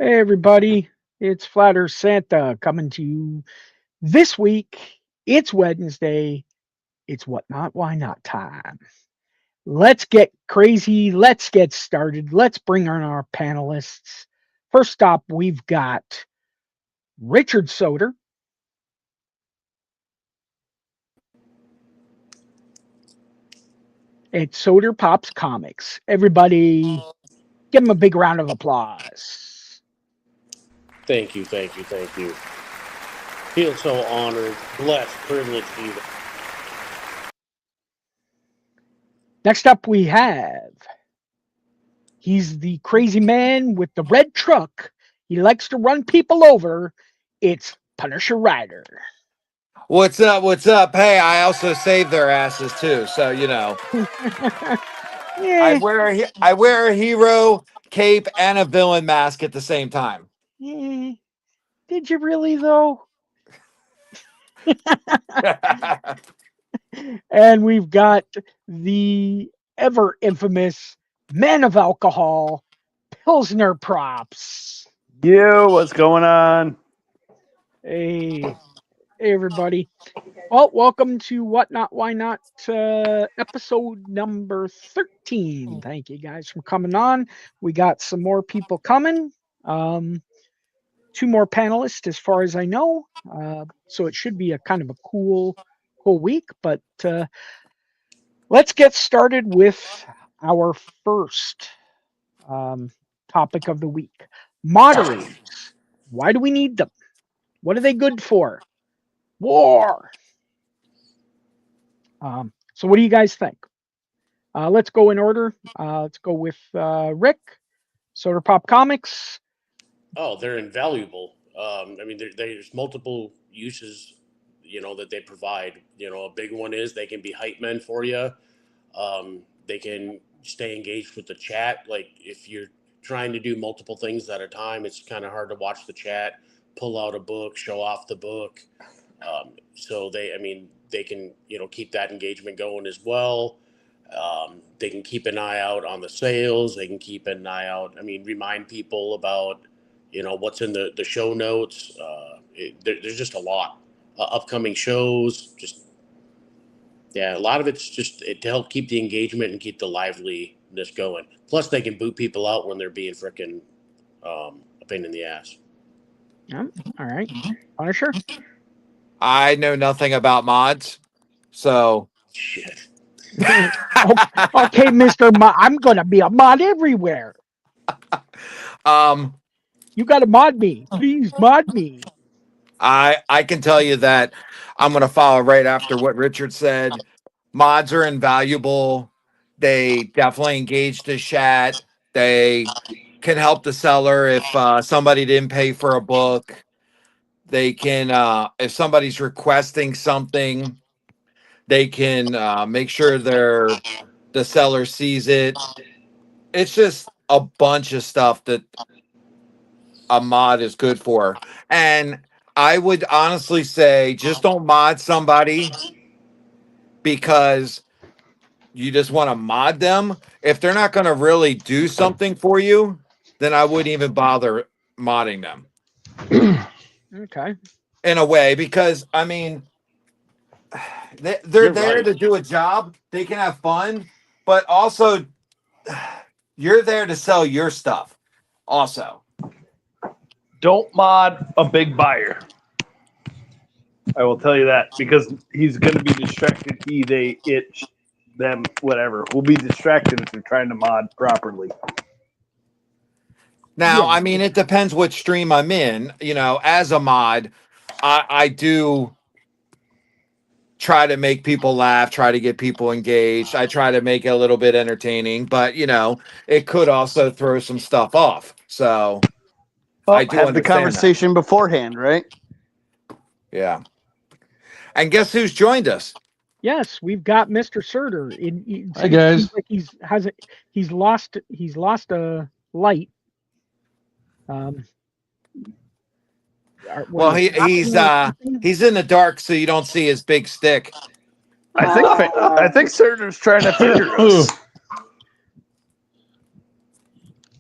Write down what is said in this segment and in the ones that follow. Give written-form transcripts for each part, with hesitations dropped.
Hey everybody, it's Flatter Santa coming to you this week. It's Wednesday. It's what not, why not time. Let's get crazy. Let's get started. Let's bring on our panelists. First up, we've got Richard Soder. It's Soder Pops Comics. Everybody, give him a big round of applause. Thank you, thank you, thank you. Feel so honored, blessed, privileged even. Next up, we have he's the crazy man with the red truck. He likes to run people over. It's Punisher Rider. What's up? What's up? Hey, I also save their asses too. So Yeah, I wear a hero cape and a villain mask at the same time. yeah. Did you really though? And we've got the ever infamous man of alcohol, Pilsner Props. Yo, what's going on? Hey, everybody. Well, welcome to What Not, Why Not, episode number 13. Thank you guys for coming on. We got some more people coming. Two more panelists, as far as I know. So it should be a kind of a cool week. But let's get started with our first topic of the week. Moderators. Why do we need them? What are they good for? War. So what do you guys think? Let's go in order. Let's go with Rick, Soda Pop Comics. Oh, they're invaluable. I mean, there's multiple uses, that they provide. A big one is they can be hype men for you. They can stay engaged with the chat. Like if you're trying to do multiple things at a time, it's kind of hard to watch the chat, pull out a book, show off the book. So they can, keep that engagement going as well. They can keep an eye out on the sales. They can keep an eye out. I mean, remind people about, what's in the show notes. There's just a lot. Upcoming shows, just, yeah, a lot of it's just to help keep the engagement and keep the liveliness going. Plus, they can boot people out when they're being frickin' a pain in the ass. Yeah, all right. Punisher. I know nothing about mods, so Shit. Okay, Mister. I'm gonna be a mod everywhere. um, You gotta mod me, please. Mod me. I can tell you that I'm gonna follow right after what Richard said. Mods are invaluable. They definitely engage the chat. They can help the seller if somebody didn't pay for a book. They can, if somebody's requesting something, they can make sure the seller sees it. It's just a bunch of stuff that a mod is good for. And I would honestly say just don't mod somebody because you just want to mod them. If they're not going to really do something for you, then I wouldn't even bother modding them Okay. in a way because I mean they're You're there right. to do a job. They can have fun, but also you're there to sell your stuff. Also, Don't mod a big buyer. I will tell you that because he's going to be distracted. He, they, it, them, whatever. Will be distracted if they're trying to mod properly. now Yeah. I mean it depends what stream I'm in. You know, as a mod, I do try to make people laugh, try to get people engaged. I try to make it a little bit entertaining, but you know, it could also throw some stuff off. So I Well, do have the understand that. conversation beforehand, right? Yeah. And guess who's joined us? Yes, we've got Mister Surter. Hi guys. Seems like he's lost a light. Um. What are Well, you he's laughing or something? he's in the dark, so you don't see his big stick. I think Surter's trying to figure us.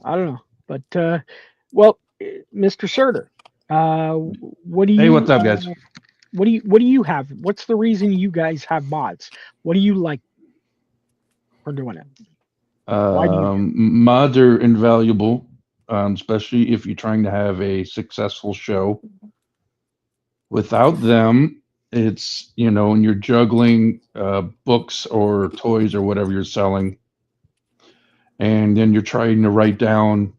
I don't know, but well, Mr. Surter, what do you? Hey, what's up, guys? What do you have? What's the reason you guys have mods? What do you like for doing it? Why do you? Mods are invaluable, especially if you're trying to have a successful show. Without them, it's, when you're juggling books or toys or whatever you're selling, and then you're trying to write down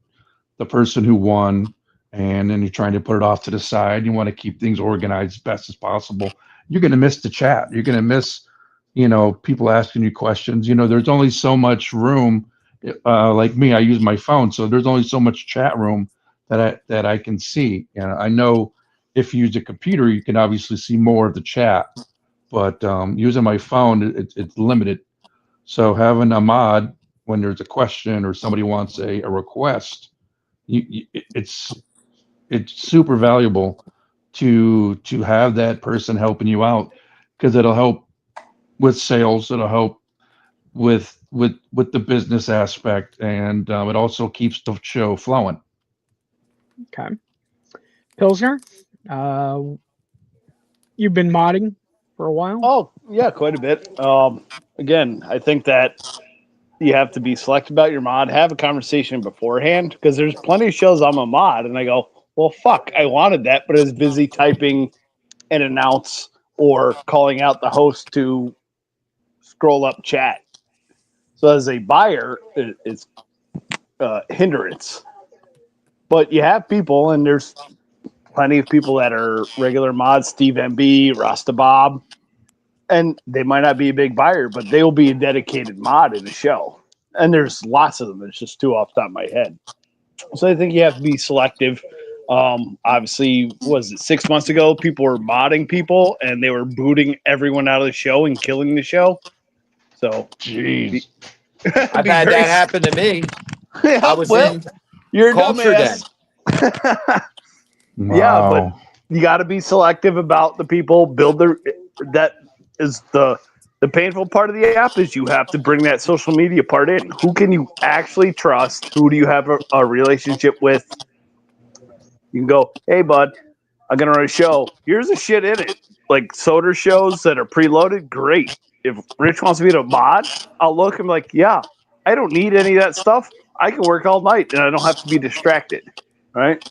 the person who won, and then you're trying to put it off to the side. You want to keep things organized as best as possible. You're going to miss the chat. You're going to miss, people asking you questions. There's only so much room. Like me, I use my phone, so there's only so much chat room that I can see. I know if you use a computer, you can obviously see more of the chat, but using my phone, it's limited. So having a mod when there's a question or somebody wants a request, it's super valuable to have that person helping you out, because it'll help with sales, it'll help with the business aspect, and it also keeps the show flowing. Okay, Pilsner, you've been modding for a while. Oh, yeah, quite a bit. Again, I think that you have to be selective about your mod, have a conversation beforehand, because there's plenty of shows I'm a mod, and I go, well, fuck, I wanted that, but I was busy typing an announce or calling out the host to scroll up chat. So as a buyer, it's a hindrance. But you have people, and there's plenty of people that are regular mods, Steve MB, Rasta Bob, and they might not be a big buyer, but they will be a dedicated mod in the show. And there's lots of them. It's just two off the top of my head. So I think you have to be selective. Obviously, was it 6 months ago? People were modding people, and they were booting everyone out of the show and killing the show. So, jeez, I've had that happen to me. Yeah, I was in you're a culture den. Wow. Yeah, but you got to be selective about the people. That is the painful part of the app, is you have to bring that social media part in. Who can you actually trust? Who do you have a relationship with? You can go, hey, bud, I'm going to run a show. Here's the shit in it. Like Soder shows that are preloaded, great. If Rich wants to be a mod, I'll look and be like, yeah, I don't need any of that stuff. I can work all night and I don't have to be distracted. Right?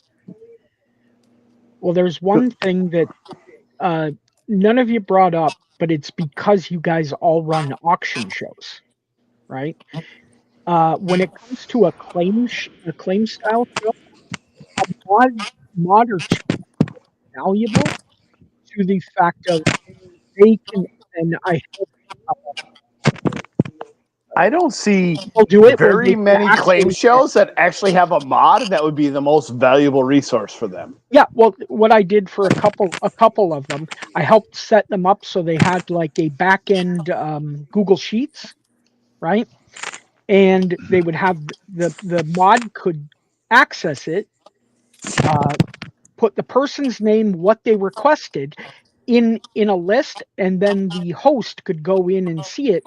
Well, there's one thing that none of you brought up, but it's because you guys all run auction shows, right? When it comes to a claim style show, a mod or two valuable to the fact of they can, and I don't see will do it very many claim shows that actually have a mod that would be the most valuable resource for them. Yeah, well, what I did for a couple of them, I helped set them up so they had like a back end Google Sheets, right? And they would have the mod could access it, put the person's name, what they requested in a list, and then the host could go in and see it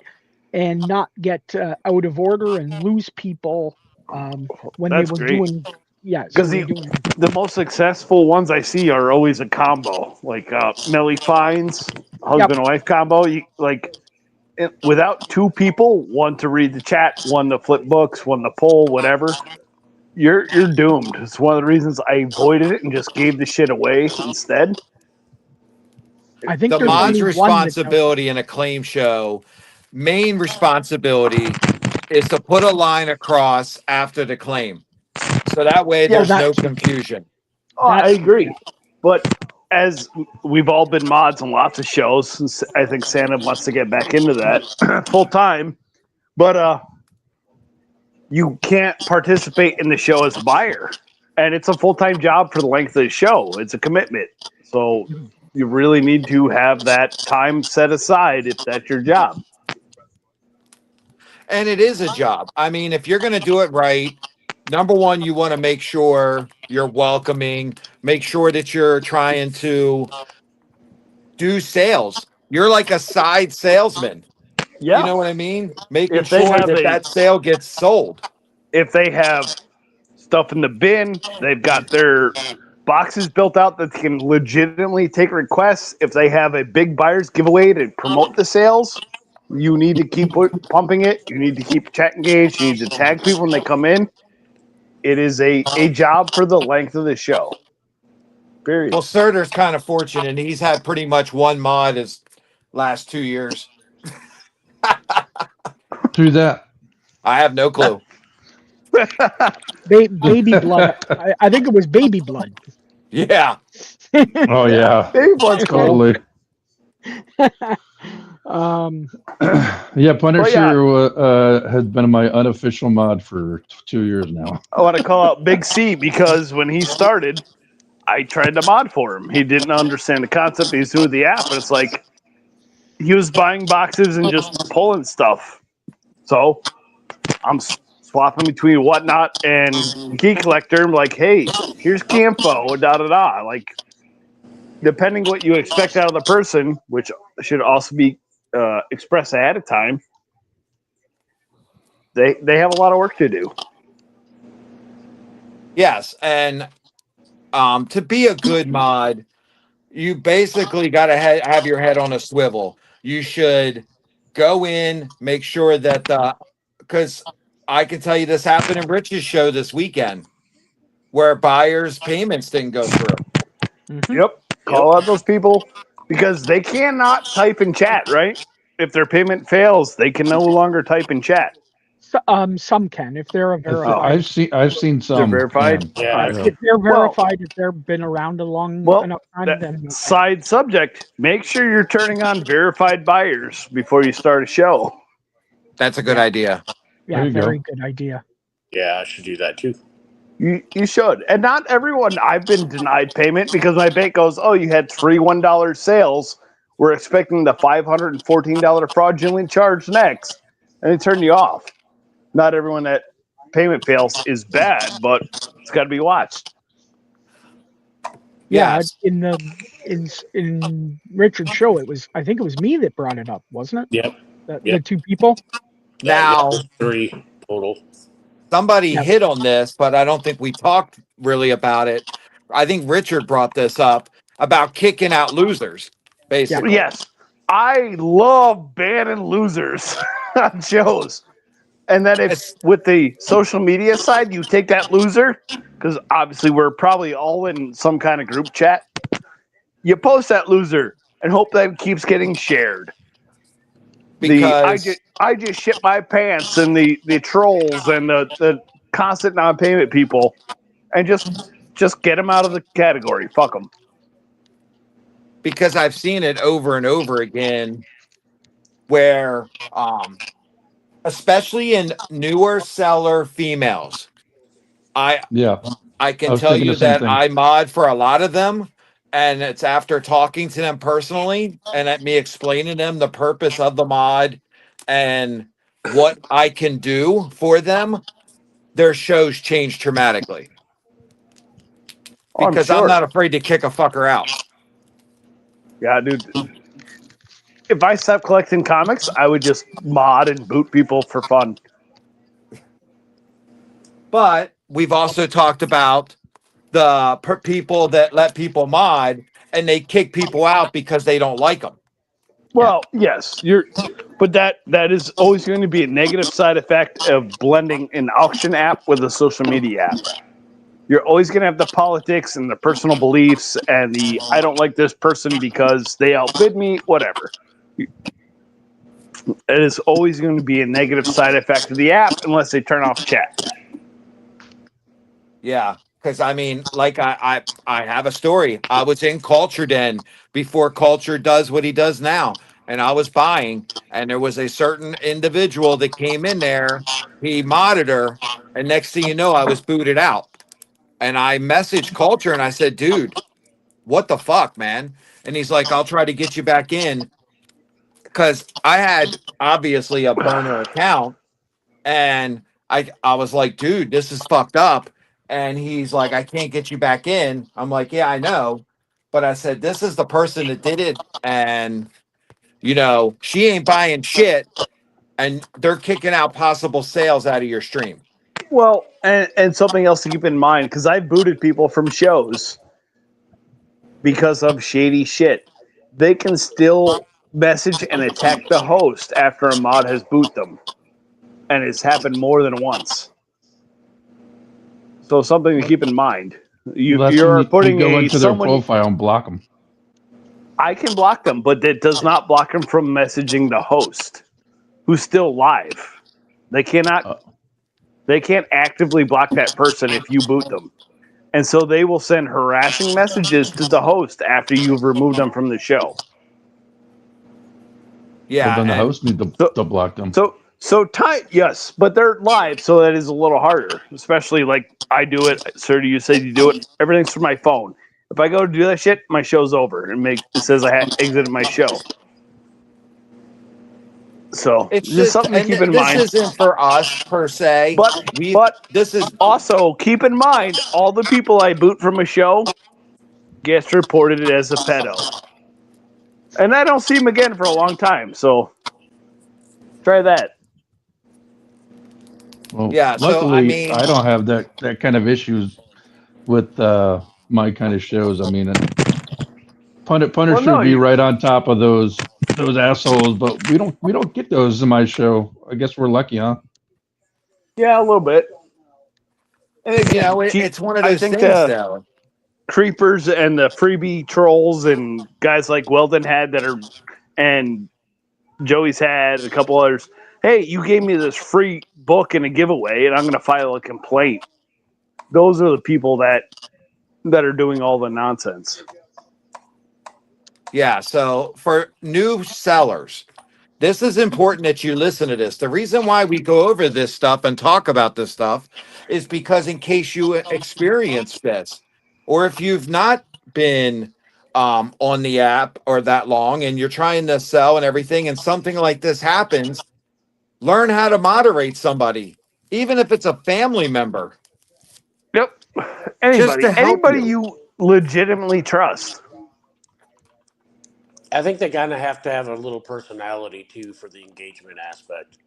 and not get out of order and lose people when That's they were great. doing. Yeah, because the most successful ones I see are always a combo, like Millie Fines husband and wife combo. Without two people, one to read the chat, one to flip books, one to poll, whatever, you're doomed. It's one of the reasons I avoided it and just gave the shit away instead. I think the there's mod's only responsibility in a claim show, main responsibility is to put a line across after the claim. So that way there's no confusion. Oh, I agree. But as we've all been mods on lots of shows, and I think Santa wants to get back into that full time. But you can't participate in the show as a buyer. And it's a full-time job for the length of the show. It's a commitment. So you really need to have that time set aside if that's your job. And it is a job. I mean, if you're going to do it right, number one, you want to make sure you're welcoming, make sure that you're trying to do sales. You're like a side salesman. Yeah. You know what I mean? Making sure that sale gets sold. If they have stuff in the bin. They've got their boxes built out that can legitimately take requests. If they have a big buyer's giveaway to promote the sales, you need to keep pumping it. You need to keep chat engaged. You need to tag people when they come in. It is a job for the length of the show. Period. Well, Surter's kind of fortunate. He's had pretty much one mod his last 2 years. Through that. I have no clue. Baby blood. I think it was baby blood. Yeah. Oh yeah. Baby blood's cool. Totally. Yeah, Punisher has been my unofficial mod for 2 years now. I want to call out Big C because when he started, I tried to mod for him. He didn't understand the concept. He's new to the app, and it's like he was buying boxes and just pulling stuff. So I'm swapping between Whatnot and Key Collector. I'm like, hey, here's key info, da. Like, depending what you expect out of the person, which should also be expressed ahead of time, they have a lot of work to do. Yes, and to be a good mod, you basically got to have your head on a swivel. You should go in, make sure that because I can tell you this happened in Rich's show this weekend, where buyers' payments didn't go through. Mhm. Yep. Call out those people because they cannot type in chat, right? If their payment fails, they can no longer type in chat. Some can if they're a verified. I've seen some. They're verified. can. Yeah. If they're verified, if they've been around a long enough time, then Side subject: make sure you're turning on verified buyers before you start a show. That's a good idea. yeah, There you very go. good idea. Yeah, I should do that too. You should, and not everyone. I've been denied payment because my bank goes, "Oh, you had 3 $1 sales. We're expecting the $514 fraudulent charge next," and they turn you off. Not everyone that payment fails is bad, but it's got to be watched. Yeah, Yes. in Richard's show, I think it was me that brought it up, wasn't it? Yep. The two people. Now, 3 total. somebody Yeah. hit on this, but I don't think we talked really about it. I think Richard brought this up about kicking out losers, basically. Yes, I love banning losers on shows. And then if with the social media side, you take that loser, because obviously we're probably all in some kind of group chat. You post that loser and hope that keeps getting shared. Because I just shit my pants and the trolls and the constant non-payment people, and just get them out of the category. Fuck them. because I've seen it over and over again where especially in newer seller females, I Yeah. can I was tell thinking you the same that thing. I mod for a lot of them, and it's after talking to them personally and at me explaining them the purpose of the mod and what I can do for them, their shows change dramatically. Oh, I'm Because I'm sure. not afraid to kick a fucker out. Yeah, dude. If I stopped collecting comics, I would just mod and boot people for fun. But we've also talked about the people that let people mod and they kick people out because they don't like them. Well, yes, but that is always going to be a negative side effect of blending an auction app with a social media app. You're always going to have the politics and the personal beliefs and the I don't like this person because they outbid me, whatever. It is always going to be a negative side effect of the app unless they turn off chat. Yeah, because I mean, like I have a story. I was in Culture Den before Culture does what he does now, and I was buying, and there was a certain individual that came in there. He modded her, and next thing you know, I was booted out. And I messaged Culture and I said, "Dude, what the fuck, man?" And he's like, "I'll try to get you back in," because I had obviously a burner account, and I was like, "Dude, this is fucked up." And he's like, "I can't get you back in." I'm like, "Yeah, I know." But I said, "This is the person that did it. And, she ain't buying shit. And they're kicking out possible sales out of your stream." Well, and something else to keep in mind, because I've booted people from shows because of shady shit. They can still message and attack the host after a mod has boot them. And it's happened more than once. So something to keep in mind. That's when You're you putting go into their someone. profile and block them. I can block them, but that does not block them from messaging the host, who's still live. They cannot. They can't actively block that person if you boot them, and so they will send harassing messages to the host after you've removed them from the show. Well, then the and host needs to block them. Yes, but they're live, so that is a little harder. Especially like I do it, sir. You say you do it. Everything's from my phone. If I go to do that shit, my show's over. It says I exited my show. So it's just just, something to and keep in this mind. isn't for us per se. But This is also keep in mind all the people I boot from a show gets reported as a pedo, and I don't see him again for a long time. So try that. Well, yeah. So I luckily, mean, I don't have that kind of issues with my kind of shows. I mean, Punisher would be right on top of those assholes, but we don't get those in my show. I guess we're lucky, huh? Yeah, a little bit. And again, it's one of I those think things, the though. creepers and the freebie trolls and guys like Weldon had that are, and Joey's had, and a couple others. Hey, you gave me this free book and a giveaway, and I'm going to file a complaint. Those are the people that are doing all the nonsense. Yeah. So for new sellers, this is important that you listen to this. The reason why we go over this stuff and talk about this stuff is because in case you experience this, or if you've not been on the app or that long and you're trying to sell and everything, and something like this happens, learn how to moderate somebody, even if it's a family member. Yep. Just to help Anybody you. you legitimately trust. I think they kind of have to have a little personality too for the engagement aspect.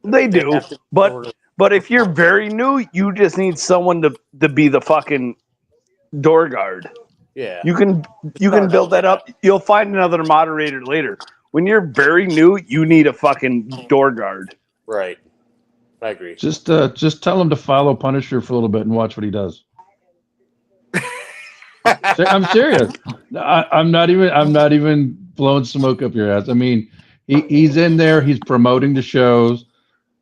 They They do, have to but sort of if you're very new, you just need someone to be the fucking door guard. yeah. You can Start build out, that yeah. up. You'll find another moderator later. When you're very new, you need a fucking door guard. Right. I agree. Just tell him to follow Punisher for a little bit and watch what he does. I'm serious. I'm not even blowing smoke up your ass. I mean, he's in there. He's promoting the shows.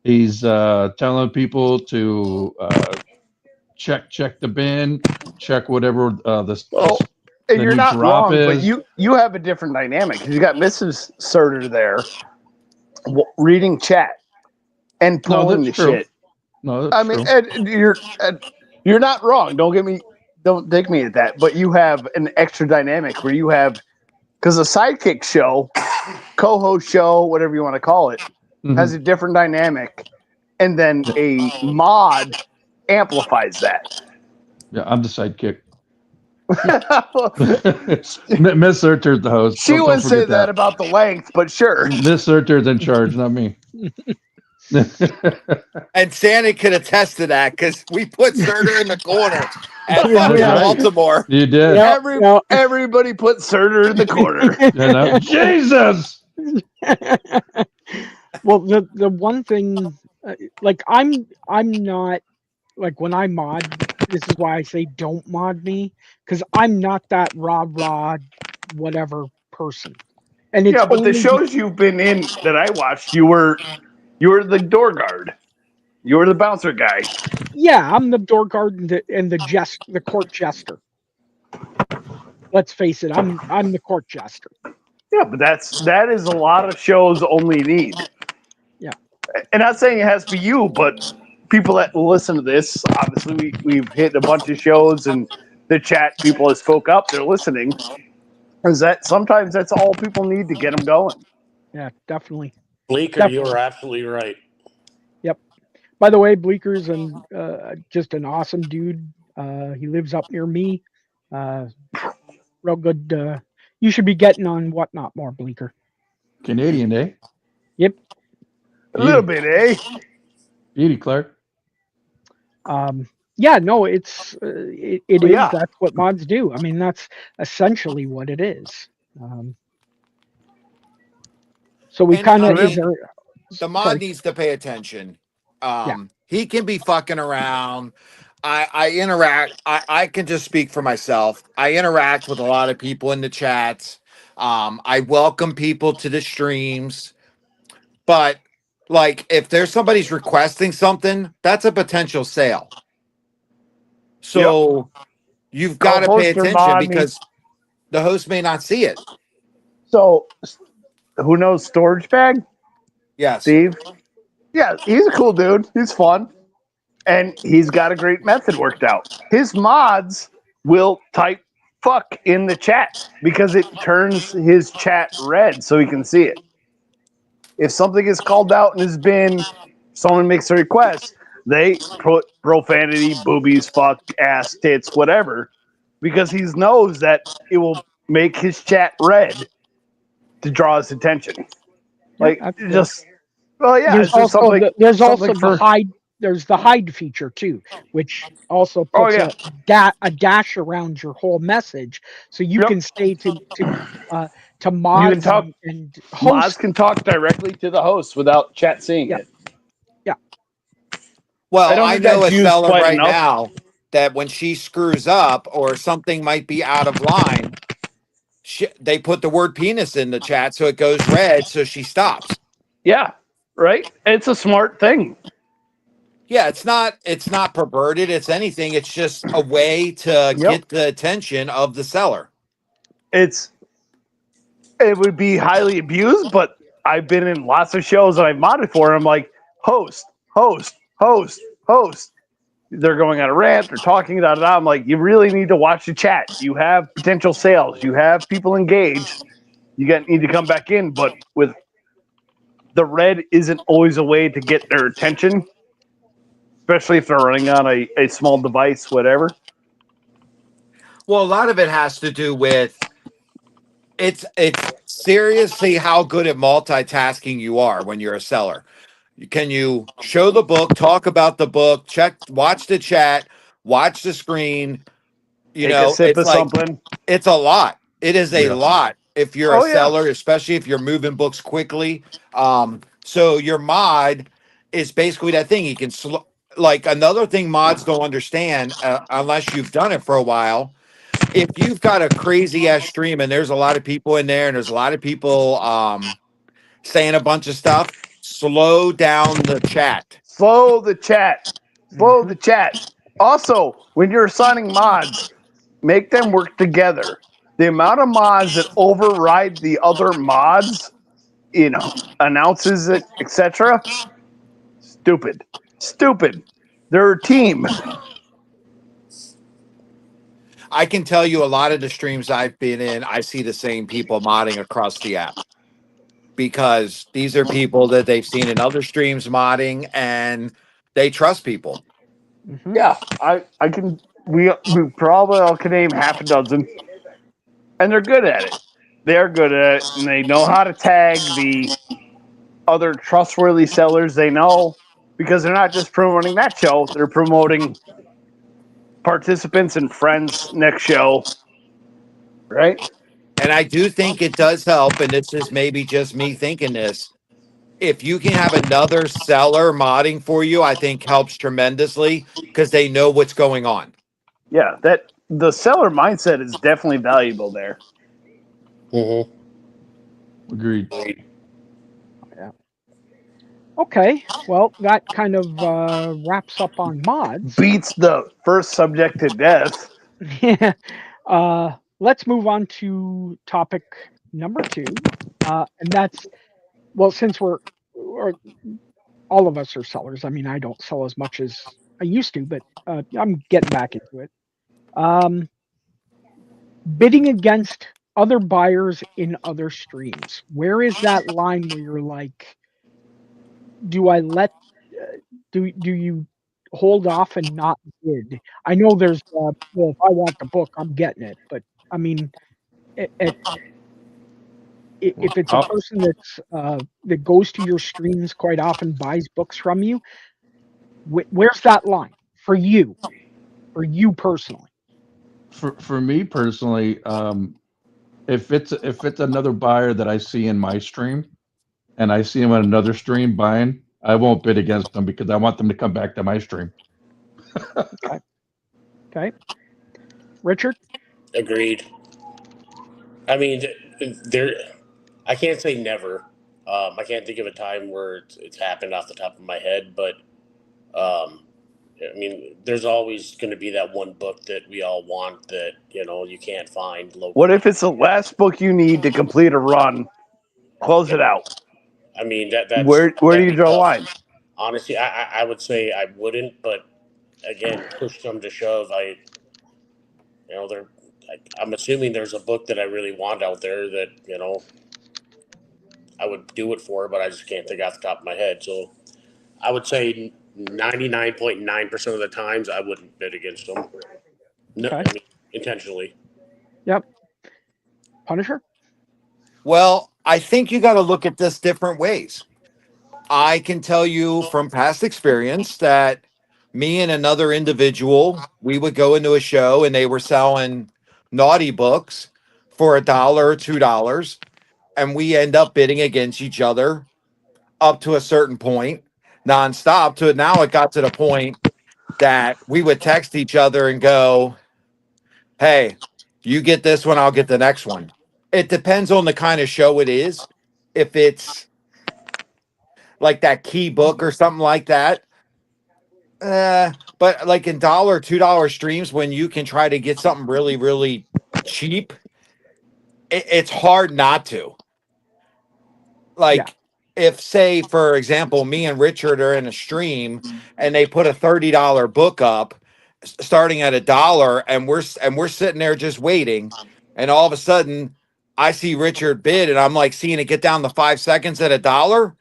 He's telling people to check the bin, check whatever Well, the you're new not drop wrong, but is. you have a different dynamic. You got Mrs. Surter there reading chat and No, pulling that's the true. shit. No, I that's mean, true. and you're not wrong. Don't take me at that. But you have an extra dynamic where you have, because a sidekick show, co-host show, whatever you want to call it, has a different dynamic, and then a mod amplifies that. Yeah, I'm the sidekick. Miss Surter's the host. She wouldn't say that about the length, but sure. Miss Surter's in charge, not me. And Santa could attest to that because we put Surter in the corner at Yeah, fucking right. Baltimore. You did. Everybody put Surter in the corner. Jesus. Well, the one thing, like I'm not, like when I mod. This is why I say don't mod me, because I'm not that rah whatever person. And it's Yeah, but the only shows you've been in that I watched, you were the door guard. You were the bouncer guy. yeah, I'm the door guard and the court jester. Let's face it, I'm the court jester. Yeah, but that is a lot of shows only need. Yeah. And not saying it has to be you, but people that listen to this, obviously we've hit a bunch of shows and the chat people has spoke up, they're listening. Is that sometimes that's all people need to get them going. Yeah, definitely. Bleeker, you are absolutely right. Yep. By the way, Bleeker's just an awesome dude. He lives up near me. Real good. You should be getting on Whatnot more, Bleeker. Canadian, eh? Yep. A little bit, eh? Edie Clark. Yeah, no, it's it Well, is. yeah. That's what mods do. I mean, that's essentially what it is. So we And kind I of is mean, there. the mod Sorry. needs to pay attention. Yeah. He can be fucking around. I interact. I can just speak for myself. I interact with a lot of people in the chats. I welcome people to the streams, but like if there's somebody's requesting something, that's a potential sale. So you've got to pay host or attention mod needs. because the host may not see it. So, who knows Storage Bag? Yes. Steve? Yeah, he's a cool dude. He's fun. And he's got a great method worked out. His mods will type fuck in the chat because it turns his chat red so he can see it. If something is called out and has been, someone makes a request, they put profanity, boobies, fuck, ass, tits, whatever, because he knows that it will make his chat red to draw his attention. Yeah, Like, that's fair. just, well, yeah, There's it's just also something. there's something also the for. hide. There's the hide feature too, which also Oh, puts yeah. a dash around your whole message, so you Yep. can say to You mods can talk. and Mods hosts. can talk directly to the host without chat seeing Yeah. it. Yeah. Well, I don't I think know that's a used seller quite right enough. now that when she screws up or something might be out of line, they put the word penis in the chat so it goes red so she stops. Yeah, right. It's a smart thing. Yeah, it's not perverted, it's anything. It's just a way to Yep. get the attention of the seller. It would be highly abused, but I've been in lots of shows that I've modded for. And I'm like, host, host, host, host. They're going on a rant. They're talking. Da, da, da. I'm like, you really need to watch the chat. You have potential sales. You have people engaged. Need to come back in. But with the red isn't always a way to get their attention, especially if they're running on a small device, whatever. Well, a lot of it has to do with it's seriously how good at multitasking you are when you're a seller. Can you show the book, talk about the book, watch the chat, watch the screen? You Take a know, sip it's of like something. it's a lot. It is a Yeah. lot if you're a Oh, yeah. seller, especially if you're moving books quickly. So your mod is basically that thing. You can like another thing mods don't understand unless you've done it for a while. If you've got a crazy ass stream and there's a lot of people in there and there's a lot of people saying a bunch of stuff, slow down the chat. Slow the chat. Slow Mhm. the chat. Also, when you're assigning mods, make them work together. The amount of mods that override the other mods, announces it, etc. Stupid. Stupid. They're a team. I can tell you a lot of the streams I've been in, I see the same people modding across the app because these are people that they've seen in other streams modding and they trust people. Mhm. Yeah, I can. We probably all can name half a dozen, and they're good at it. They're good at it, and they know how to tag the other trustworthy sellers they know, because they're not just promoting that show; they're promoting participants and friends next show, right? And I do think it does help. And this is maybe just me thinking this. If you can have another seller modding for you, I think helps tremendously because they know what's going on. Yeah, that the seller mindset is definitely valuable there. Mm-hmm. Agreed. Okay, well, that kind of wraps up on mods. Beats the first subject to death. Yeah. Let's move on to topic number 2, and that's, well, since or all of us are sellers. I mean, I don't sell as much as I used to, but I'm getting back into it. Bidding against other buyers in other streams. Where is that line where you're like, do I let do you hold off and not bid? I know there's well, if I want the book, I'm getting it, but I mean, if it's a person that's that goes to your streams quite often, buys books from you, where's that line? for you personally? For me personally, if it's another buyer that I see in my stream and I see him on another stream buying, I won't bid against them because I want them to come back to my stream. Okay. Richard? Agreed. I mean, there. I can't say never. I can't think of a time where it's happened off the top of my head, but I mean, there's always going to be that one book that we all want that you can't find locally. What if it's the last book you need to complete a run? Close it out. I mean, that's Where do that'd you be draw the tough. line? Honestly, I would say I wouldn't, but again, push come to shove, I'm assuming there's a book that I really want out there that I would do it for, but I just can't think off the top of my head. So I would say 99.9% of the times I wouldn't bid against them. No, Okay. I mean, intentionally. Yep. Punisher? Well, I think you got to look at this different ways. I can tell you from past experience that me and another individual, we would go into a show and they were selling naughty books for $1 or $2, and we end up bidding against each other up to a certain point, nonstop. To now, it got to the point that we would text each other and go, "Hey, you get this one, I'll get the next one." It depends on the kind of show it is. If it's like that key book or something like that. But like in $1, $2 streams, when you can try to get something really, really cheap, it's hard not to. Like, if, say, for example, me and Richard are in a stream and they put a $30 book up starting at $1, and we're sitting there just waiting, and all of a sudden I see Richard bid and I'm like seeing it get down to 5 seconds at $1.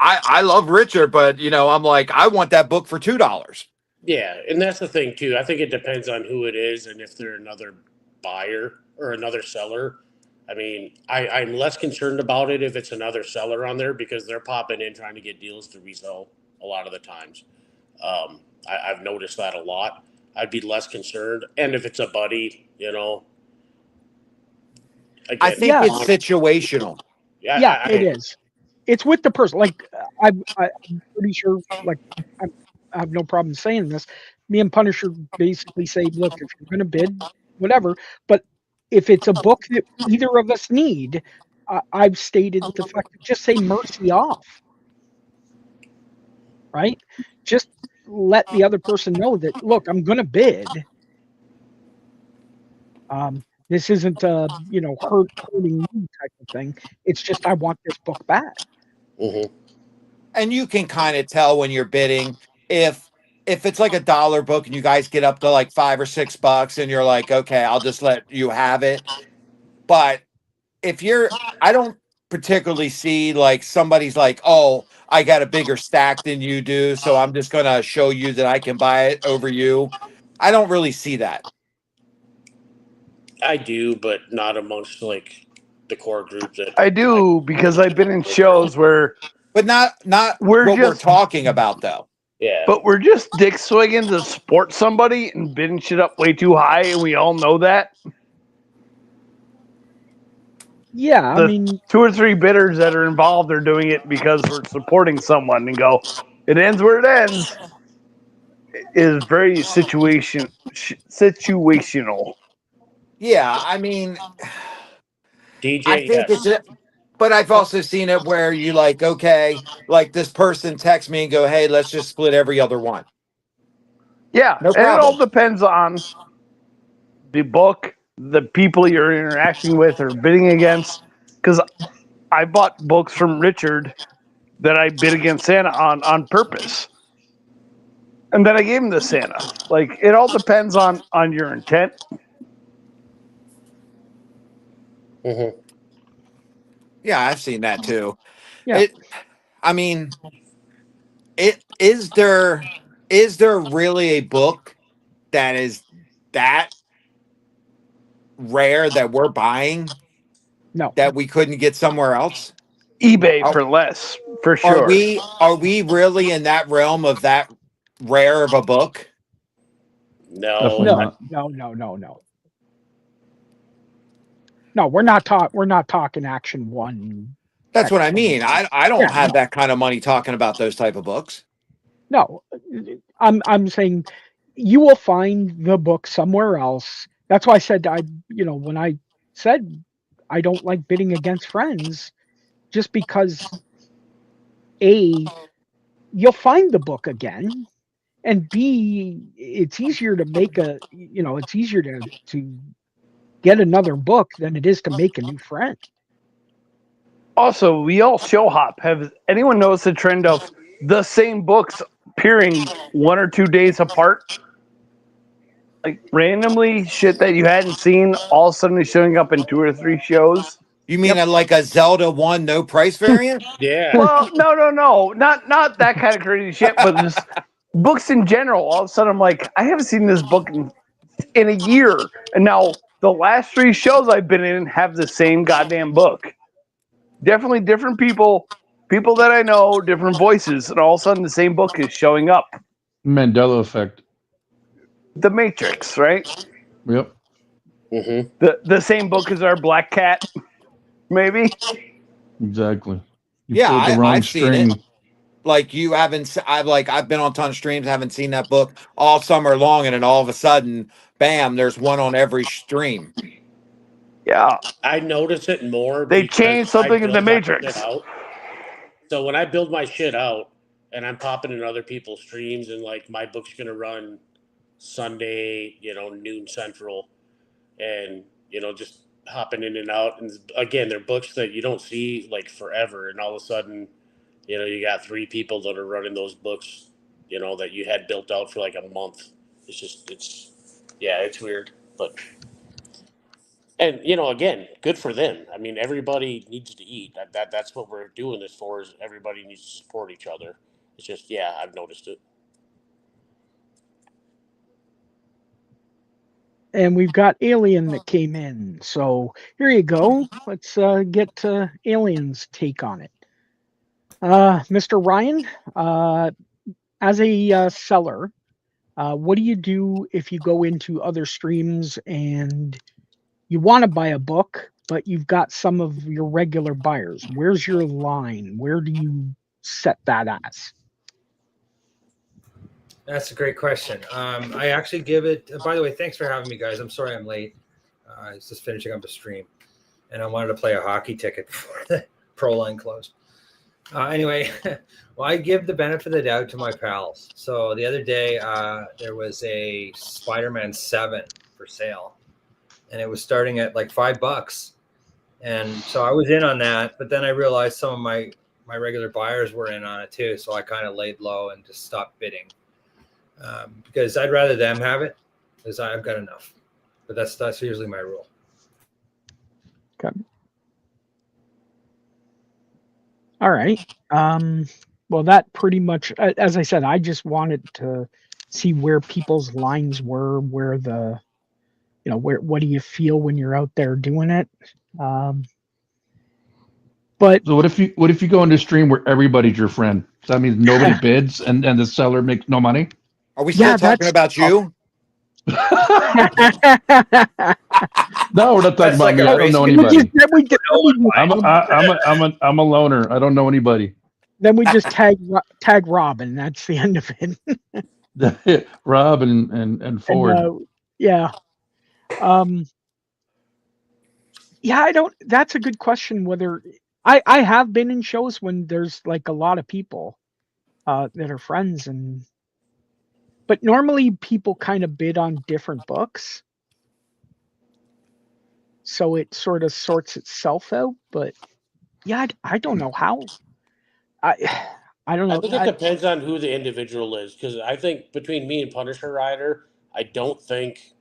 I love Richard, but I'm like, I want that book for $2. Yeah, and that's the thing too. I think it depends on who it is and if they're another buyer or another seller. I mean, I'm less concerned about it if it's another seller on there because they're popping in trying to get deals to resell a lot of the times. I've noticed that a lot. I'd be less concerned, and if it's a buddy, again, I think it's on- situational. Yeah, it is. It's with the person. Like I'm pretty sure. Like I have no problem saying this. Me and Punisher basically say, look, if you're going to bid, whatever. But if it's a book that either of us need, I've stated the fact that just say mercy off. Right? Just let the other person know that, look, I'm going to bid. This isn't hurting me type of thing. It's just I want this book back. Mm-hmm. And you can kind of tell when you're bidding if it's like $1 book and you guys get up to like $5 or $6 and you're like, okay, I'll just let you have it. But I don't particularly see like somebody's like, oh, I got a bigger stack than you do, so I'm just gonna show you that I can buy it over you. I don't really see that. I do, but not amongst like the core group that I do because I've been in shows where, but not we're what we're just talking about though. Yeah. But we're just dick swinging to support somebody and bidding shit up way too high, and we all know that. Yeah, The I mean, 2 or 3 bidders that are involved are doing it because we're supporting someone and go, it ends where it ends, is very situational. Yeah, I mean, DJ, I think yes. but I've also seen it where you like, okay, like this person texts me and go, hey, let's just split every other one. Yeah, No and it all problem. depends on the book, the people you're interacting with or bidding against. Because I bought books from Richard that I bid against Santa on purpose. And then I gave him to Santa. Like, it all depends on your intent. Mm-hmm. Yeah, I've seen that too. Yeah. I mean, is there really a book that is that rare that we're buying No. that we couldn't get somewhere else? eBay for less, for sure. Are we really in that realm of that rare of a book? No, Definitely No, not. no. No, we're not talking Action 1. That's what I X1. mean. I don't Yeah, have that kind of money talking about those type of books. no. I'm saying you will find the book somewhere else. That's why I said when I said I don't like bidding against friends, just because A, you'll find the book again, and B, it's easier to make it's easier to get another book than it is to make a new friend. Also, we all show hop. Have anyone noticed the trend of the same books appearing 1 or 2 days apart? Like randomly shit that you hadn't seen all of a sudden is showing up in 2 or 3 shows. You mean like a Zelda 1 no price variant? yeah. Well, no. Not that kind of crazy shit, but just books in general. All of a sudden I'm like, I haven't seen this book in a year. And now the last 3 shows I've been in have the same goddamn book. Definitely different people that I know, different voices, and all of a sudden the same book is showing up. Mandela effect. The Matrix, right? Yep. Mm-hmm. The same book as our Black Cat, maybe. Exactly. You Yeah, pulled the wrong I've seen it. string. Like you haven't. I've been on a ton of streams, haven't seen that book all summer long, and then all of a sudden, bam! There's one on every stream. Yeah, I notice it more they because changed I something in the build my shit Matrix. out. So when I build my shit out and I'm popping in other people's streams and like my book's gonna run Sunday, noon central, and just hopping in and out. And again, they're books that you don't see like forever, and all of a sudden, you got 3 people that are running those books, that you had built out for like a month. It's weird, but. And again, good for them. I mean, everybody needs to eat. That's what we're doing this for. Is everybody needs to support each other. It's just, I've noticed it. And we've got Alien that came in. So here you go. Let's get Alien's take on it. Mr. Ryan, as a seller, what do you do if you go into other streams and you want to buy a book, but you've got some of your regular buyers? Where's your line? Where do you set that as? That's a great question. I actually give it. By the way, thanks for having me, guys. I'm sorry I'm late. I was just finishing up the stream, and I wanted to play a hockey ticket before the pro line closed. Anyway, well, I give the benefit of the doubt to my pals. So the other day, there was a Spider-Man 7 for sale, and it was starting at like $5. And so I was in on that, but then I realized some of my regular buyers were in on it too. So I kind of laid low and just stopped bidding. Because I'd rather them have it, because I've got enough. But that's usually my rule. Okay. All right. Well, that pretty much, as I said, I just wanted to see where people's lines were, where what do you feel when you're out there doing it? But So what if you go into a stream where everybody's your friend? So that means nobody bids and the seller makes no money? Are we still talking that's about you? No, we're not talking That's about like me. a I don't know race. anybody. I'm a loner. I don't know anybody. Then we just tag Robin. That's the end of it. Rob and Ford. And, yeah. Yeah, I don't. That's a good question. Whether I have been in shows when there's like a lot of people that are friends, but normally people kind of bid on different books, so it sort of sorts itself out. But yeah, I don't know how. I don't I know. think it depends on who the individual is, because I think between me and Punisher Rider, I don't think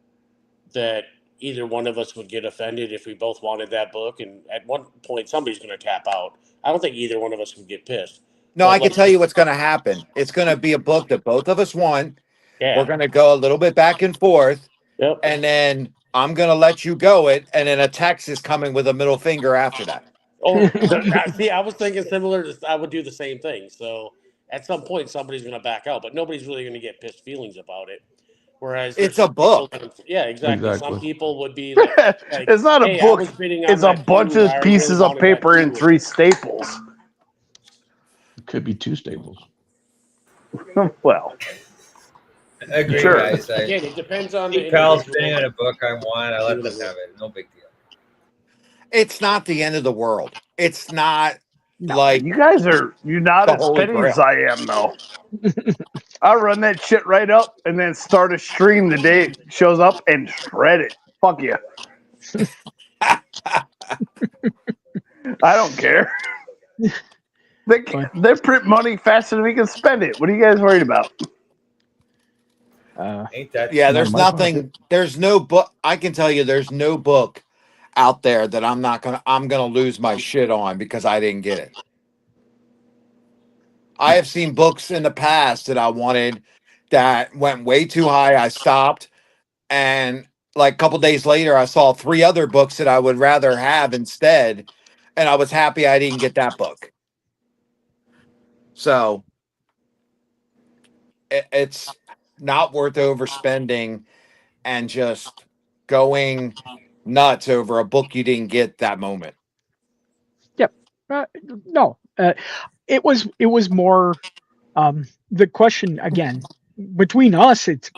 that either one of us would get offended if we both wanted that book, and at one point somebody's going to tap out. I don't think either one of us would get pissed. No, But I can tell you what's going to happen. It's going to be a book that both of us want. Yeah. We're going to go a little bit back and forth, Yep. and then I'm going to let you go it, and then a text is coming with a middle finger after that. Oh, see, I was thinking similar. I would do the same thing. So at some point somebody's going to back out, but nobody's really going to get pissed feelings about it. Whereas It's there's a some people book. yeah, exactly. Some Exactly. people would be like, It's not a hey, I book. was bidding on It's a that bunch too. of I really pieces of wanted that paper and too. 3 staples. It could be 2 staples. Well, Agree, Sure. guys. Again, it depends on the Keep pals individual. bidding on a book I want. I let them have it. No big deal. It's not the end of the world. It's not No. like you guys are not the as Holy petty as Grail. I am, though. I'll run that shit right up and then start a stream the day it shows up and shred it. Fuck you. I don't care. They print money faster than we can spend it. What are you guys worried about? Ain't that? Yeah, Not there's in my nothing. There's no book. I can tell you, there's no book out there that I'm gonna lose my shit on because I didn't get it. I have seen books in the past that I wanted that went way too high. I stopped, and like a couple days later, I saw 3 other books that I would rather have instead, and I was happy I didn't get that book. So it's not worth overspending and just going nuts over a book you didn't get that moment. No, it was more the question again between us. It's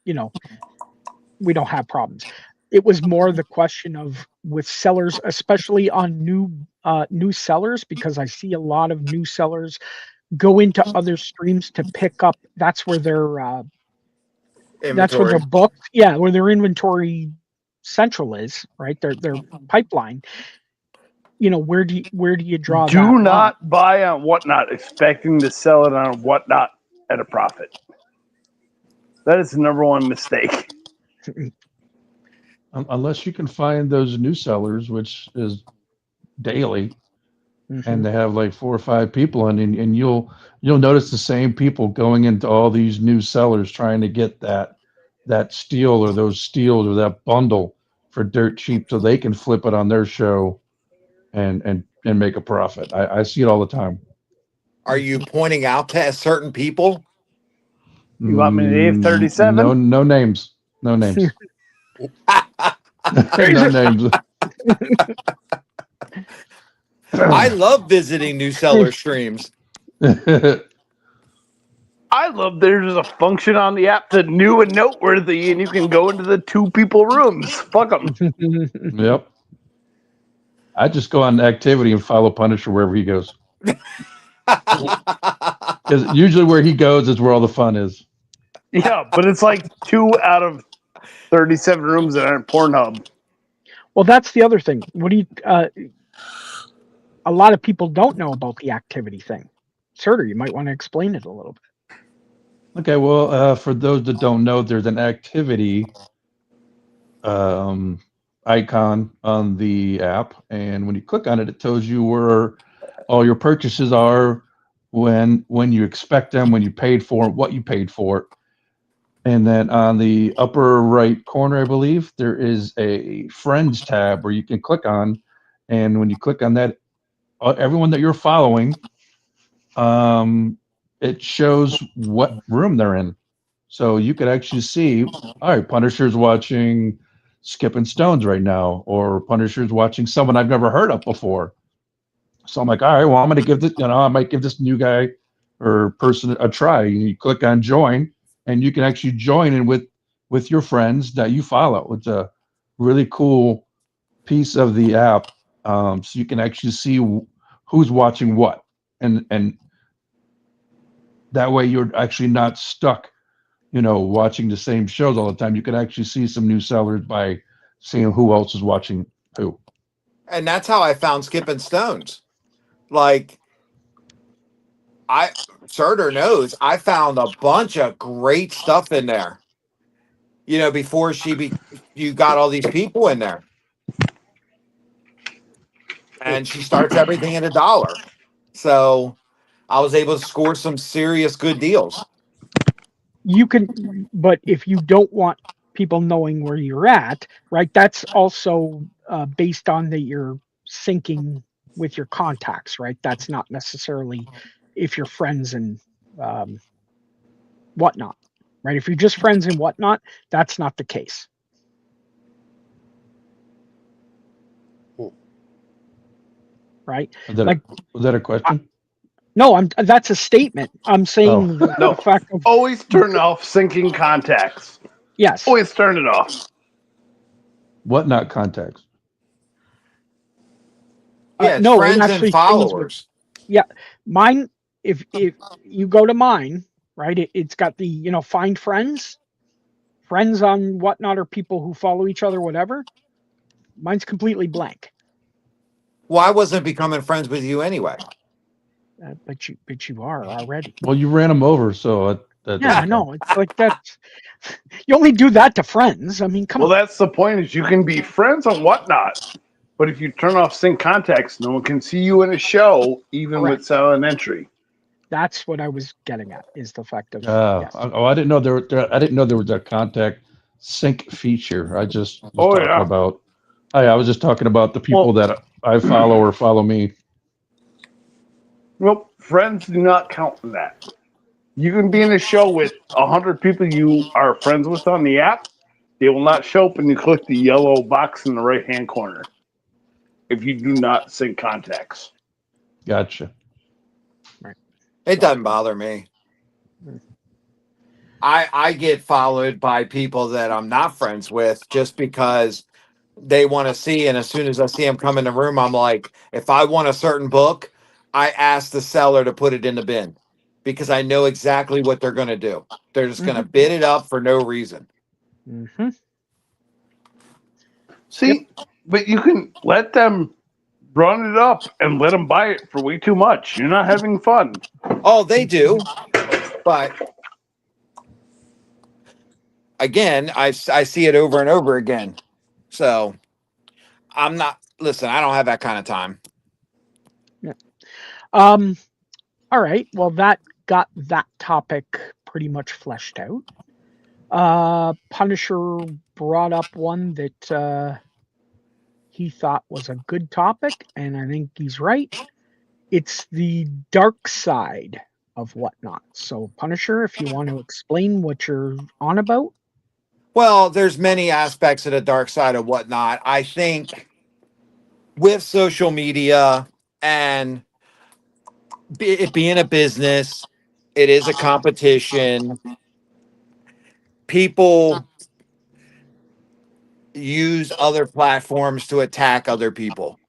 we don't have problems. It was more the question of with sellers, especially on new sellers, because I see a lot of new sellers go into other streams to pick up. That's where their Inventory. book, yeah, where their inventory central is, right? Their pipeline. Where do you draw that Do line? not buy on Whatnot expecting to sell it on Whatnot at a profit. That is the number one mistake. Unless you can find those new sellers, which is daily, and they have like 4 or 5 people in, and you'll notice the same people going into all these new sellers trying to get that steal or those steals or that bundle for dirt cheap so they can flip it on their show and make a profit. I see it all the time. Are you pointing out to certain people? You want me to name 37? No names. No names. No names. I love visiting new seller streams. I love there's a function on the app to new and noteworthy, and you can go into the 2 people rooms. Fuck them. Yep. I just go on activity and follow Punisher wherever he goes. Because usually where he goes is where all the fun is. Yeah, but it's like 2 out of 37 rooms that aren't Pornhub. Well, that's the other thing. What do you? A lot of people don't know about the activity thing. Serter, you might want to explain it a little bit. Okay, well, for those that don't know, there's an activity icon on the app, and when you click on it, it tells you where all your purchases are, when you expect them, when you paid for it, what you paid for it. And then on the upper right corner, I believe, there is a Friends tab where you can click on, and when you click on that, everyone that you're following, it shows what room they're in. So you could actually see, all right, Punisher's watching Skipping Stones right now, or Punisher's watching someone I've never heard of before. So I'm like, all right, well, I'm going to give this, I might give this new guy or person a try. You click on join, and you can actually join in with your friends that you follow. It's a really cool piece of the app, so you can actually see who's watching what, and that way you're actually not stuck, watching the same shows all the time. You can actually see some new sellers by seeing who else is watching who. And that's how I found Skipping Stones. Like, Serter knows I found a bunch of great stuff in there. Before you got all these people in there. And she starts everything at $1. So I was able to score some serious good deals. You can, but if you don't want people knowing where you're at, right? That's also based on that you're syncing with your contacts, right? That's not necessarily if you're friends and Whatnot, right? If you're just friends in Whatnot, that's not the case. Right? Was that a question? No, that's a statement. I'm saying the fact of always turn off syncing contacts. yes. Always turn it off. Whatnot contacts? Yeah, it's No, friends actually and followers. Mine. If you go to mine, right, it's got the find friends. Friends on Whatnot are people who follow each other, whatever. Mine's completely blank. Well, I wasn't becoming friends with you anyway. But you are already. Well, you ran them over, so that's yeah, okay. no, it's like that. You only do that to friends. I mean, come on. Well, that's the point. Is you can be friends on Whatnot, but if you turn off sync contacts, no one can see you in a show, even Correct. with silent entry. That's what I was getting at. Is the fact of yes. I didn't know I didn't know there was a contact sync feature. I just was talking about. I was just talking about the people that I follow or follow me. Well, friends do not count in that. You can be in a show with 100 people you are friends with on the app. They will not show up when you click the yellow box in the right-hand corner if you do not sync contacts. Gotcha. Right. It doesn't bother me. I get followed by people that I'm not friends with just because they want to see. And as soon as I see them come in the room, I'm like, if I want a certain book, I ask the seller to put it in the bin because I know exactly what they're going to do. They're just going to bid it up for no reason. Mm-hmm. See, but you can let them run it up and let them buy it for way too much. You're not having fun. Oh, they do. But again, I see it over and over again. So I'm not, listen, I don't have that kind of time. Yeah. All right. Well, that got that topic pretty much fleshed out. Punisher brought up one that he thought was a good topic, and I think he's right. It's the dark side of Whatnot. So, Punisher, if you want to explain what you're on about. Well, there's many aspects of the dark side of Whatnot. I think with social media and it being a business, it is a competition. People use other platforms to attack other people.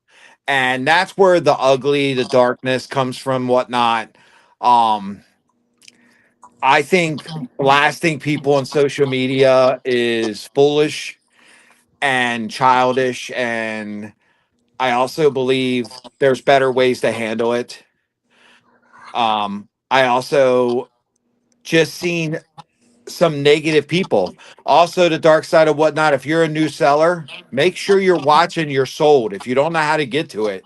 And that's where the ugly, the darkness comes from, Whatnot. I think blasting people on social media is foolish and childish. And I also believe there's better ways to handle it. I also just seen some negative people. Also, the dark side of Whatnot. If you're a new seller, make sure you're watching your sold. If you don't know how to get to it,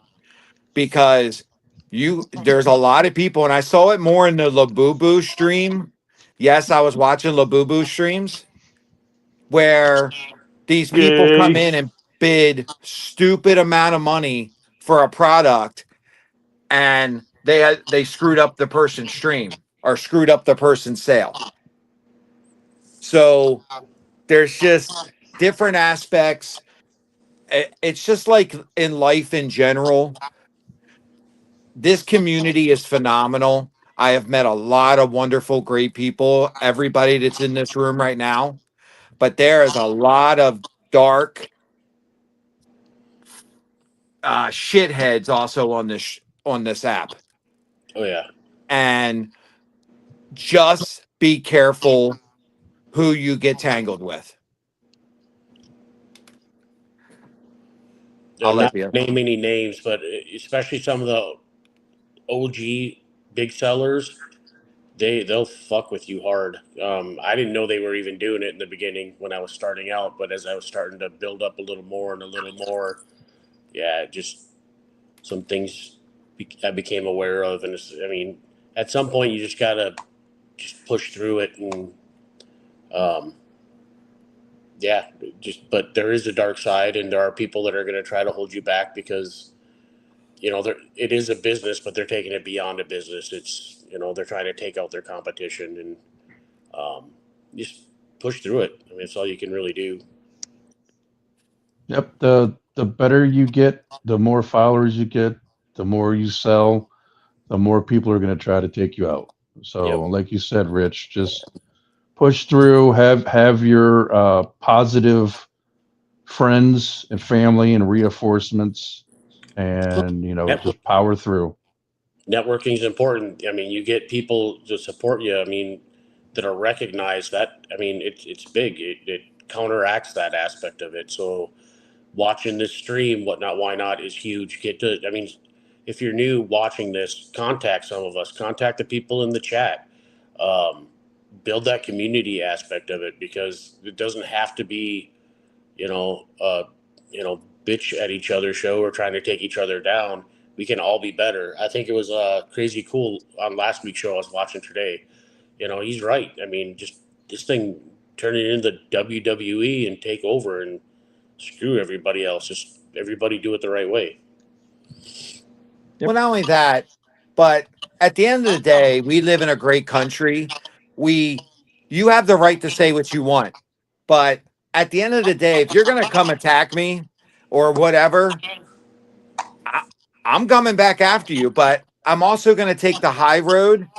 because there's a lot of people, and I saw it more in the Labubu stream. Yes, I was watching Labubu streams where these people come in and bid stupid amount of money for a product, and they screwed up the person's stream or screwed up the person's sale. So there's just different aspects. It's just like in life in general. This community is phenomenal. I have met a lot of wonderful, great people, everybody that's in this room right now. But there is a lot of dark shitheads also on this app. Oh yeah. And just be careful who you get tangled with. I'm not name any names, but especially some of the OG big sellers, they'll fuck with you hard. I didn't know they were even doing it in the beginning when I was starting out, but as I was starting to build up a little more, yeah, just some things I became aware of, and I mean, at some point you just gotta just push through it, and yeah, but there is a dark side, and there are people that are gonna try to hold you back because it is a business, but they're taking it beyond a business. It's they're trying to take out their competition and just push through it. I mean, it's all you can really do. Yep. The better you get, the more followers you get, the more you sell, the more people are going to try to take you out. So, Yep. like you said, Rich, just push through. Have your positive friends and family and reinforcements, and just power through. Networking is important. I mean, you get people to support you. I mean, that are recognized. That I mean, it's big. It counteracts that aspect of it. So watching this stream, whatnot, why not, is huge. I mean, if you're new watching this, contact some of us. Contact the people in the chat. Um, Build that community aspect of it, because it doesn't have to be, you know, uh, bitch at each other show or trying to take each other down. We can all be better. I think it was crazy cool on last week's show I was watching today. He's right. I mean, just this thing, turn it into WWE and take over and screw everybody else. Just everybody do it the right way. Yep. Well, not only that, but at the end of the day, we live in a great country. You have the right to say what you want, but at the end of the day, if you're going to come attack me or whatever, I, I'm coming back after you. But I'm also going to take the high road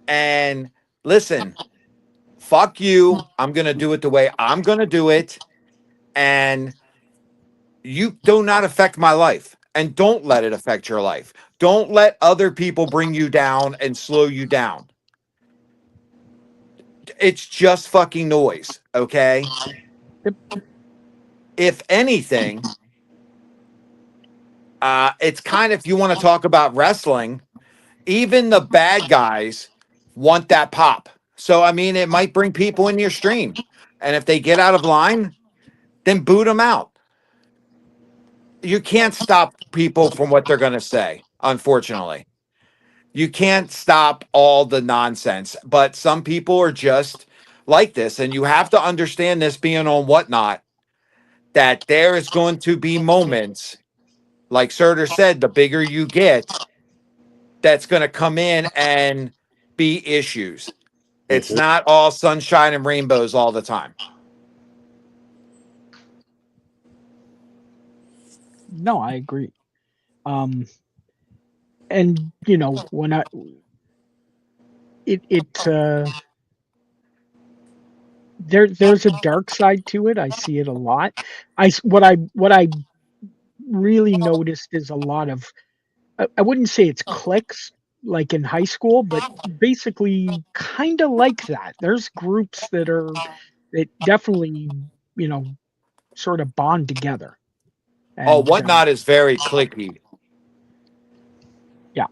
and listen. Fuck you. I'm going to do it the way I'm going to do it, and you do not affect my life, and don't let it affect your life. Don't let other people bring you down and slow you down. It's just fucking noise, okay? Yep. If anything, it's kind of, if you want to talk about wrestling, even the bad guys want that pop. So, I mean, it might bring people in your stream. And if they get out of line, then boot them out. You can't stop people from what they're going to say, unfortunately. You can't stop all the nonsense, but some people are just like this. And you have to understand this, being on Whatnot, that there is going to be moments, like Surter said, the bigger you get, that's going to come in and be issues. It's Mhm. not all sunshine and rainbows all the time. No, I agree. And when there's a dark side to it. I see it a lot. What I really noticed is a lot of, I wouldn't say it's cliques like in high school, but basically kind of like that. There's groups that definitely, you know, sort of bond together. Oh, And Whatnot is very clicky. yeah.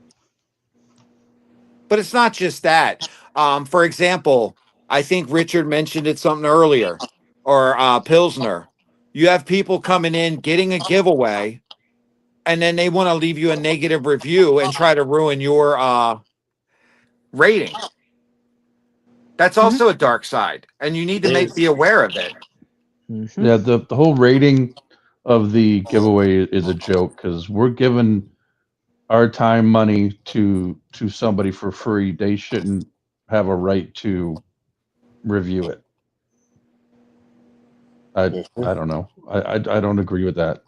But it's not just that. For example, I think Richard mentioned it something earlier, or Pilsner. You have people coming in, getting a giveaway, and then they want to leave you a negative review and try to ruin your rating. That's Mhm. also a dark side, and you need to be aware of it. Mhm. Yeah, the whole rating of the giveaway is a joke because we're giving our time, money to somebody for free. They shouldn't have a right to review it. I don't know. I don't agree with that.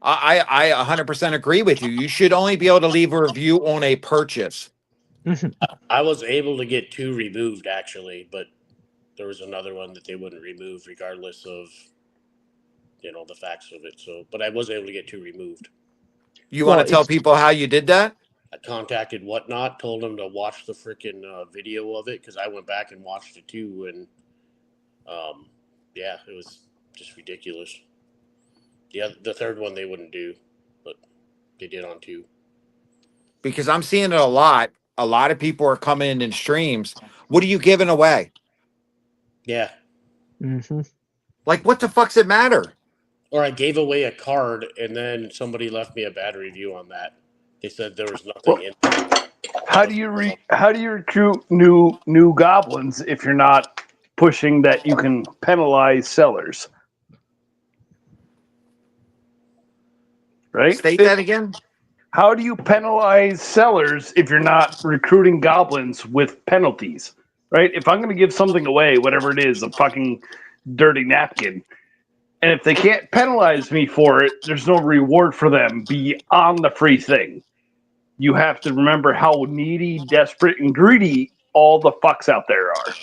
I 100% agree with you. You should only be able to leave a review on a purchase. Mhm. I was able to get 2 removed actually, but there was another one that they wouldn't remove regardless of the facts of it. So, but I was able to get 2 removed. You Well, want to tell it's people how you did that? I contacted Whatnot, told them to watch the freaking video of it, because I went back and watched it too, and yeah, it was just ridiculous. The third one they wouldn't do, but they did on 2. Because I'm seeing it a lot. A lot of people are coming in streams. What are you giving away? Yeah. Mhm. Like, what the fuck's it matter? Or I gave away a card, and then somebody left me a bad review on that. They said there was nothing in it. How do you recruit new goblins if you're not pushing that you can penalize sellers? Right? State that again. How do you penalize sellers if you're not recruiting goblins with penalties? Right? If I'm going to give something away, whatever it is, a fucking dirty napkin, and if they can't penalize me for it, there's no reward for them beyond the free thing. You have to remember how needy, desperate, and greedy all the fucks out there are.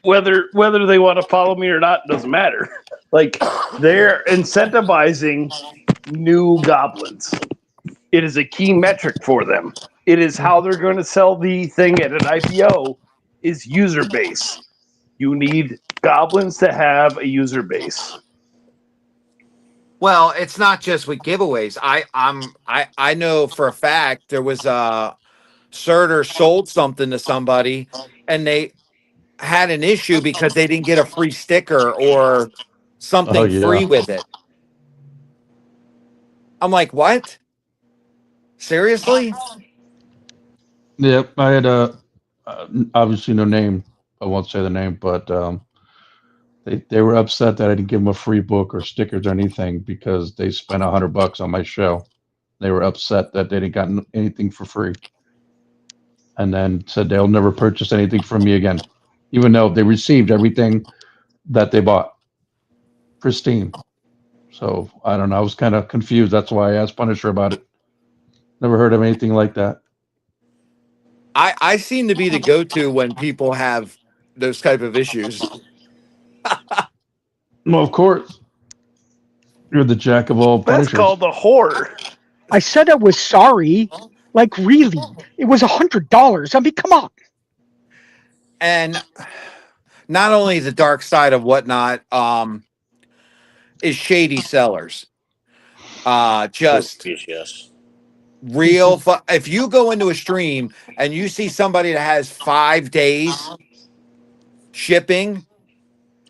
Whether they want to follow me or not doesn't matter. Like, they're incentivizing new goblins. It is a key metric for them. It is how they're going to sell the thing at an IPO is user base. You need goblins to have a user base. Well, it's not just with giveaways. I know for a fact there was a Surtur sold something to somebody and they had an issue because they didn't get a free sticker or something free with it. I'm like, what? Seriously? Yep, I had obviously no name. I won't say the name, but they were upset that I didn't give them a free book or stickers or anything because they spent $100 on my show. They were upset that they didn't got anything for free, and then said they'll never purchase anything from me again, even though they received everything that they bought, pristine. So I don't know. I was kind of confused. That's why I asked Punisher about it. Never heard of anything like that. I seem to be the go-to when people have those type of issues. Well, of course. You're the jack of all That's punishers. called the whore. I said I was sorry. Like, really? It was $100. I mean, come on. And not only the dark side of whatnot, is shady sellers. Just yes. real. If you go into a stream and you see somebody that has 5 days shipping,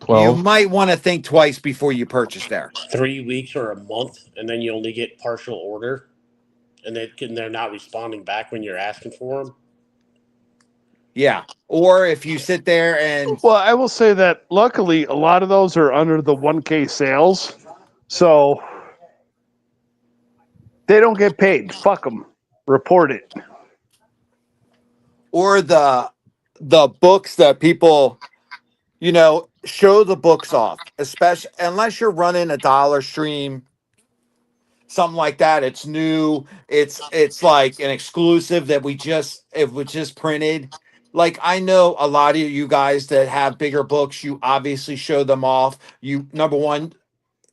12. you might want to think twice before you purchase there. 3 weeks or a month, and then you only get partial order, and they're not responding back when you're asking for them. Yeah. Or if you sit there and... Well, I will say that luckily a lot of those are under the 1K sales, so they don't get paid. Fuck them. Report it. Or the books that people, show the books off, especially unless you're running a dollar stream, something like that. It's new. It's like an exclusive that it was just printed. Like, I know a lot of you guys that have bigger books, you obviously show them off. You, number one,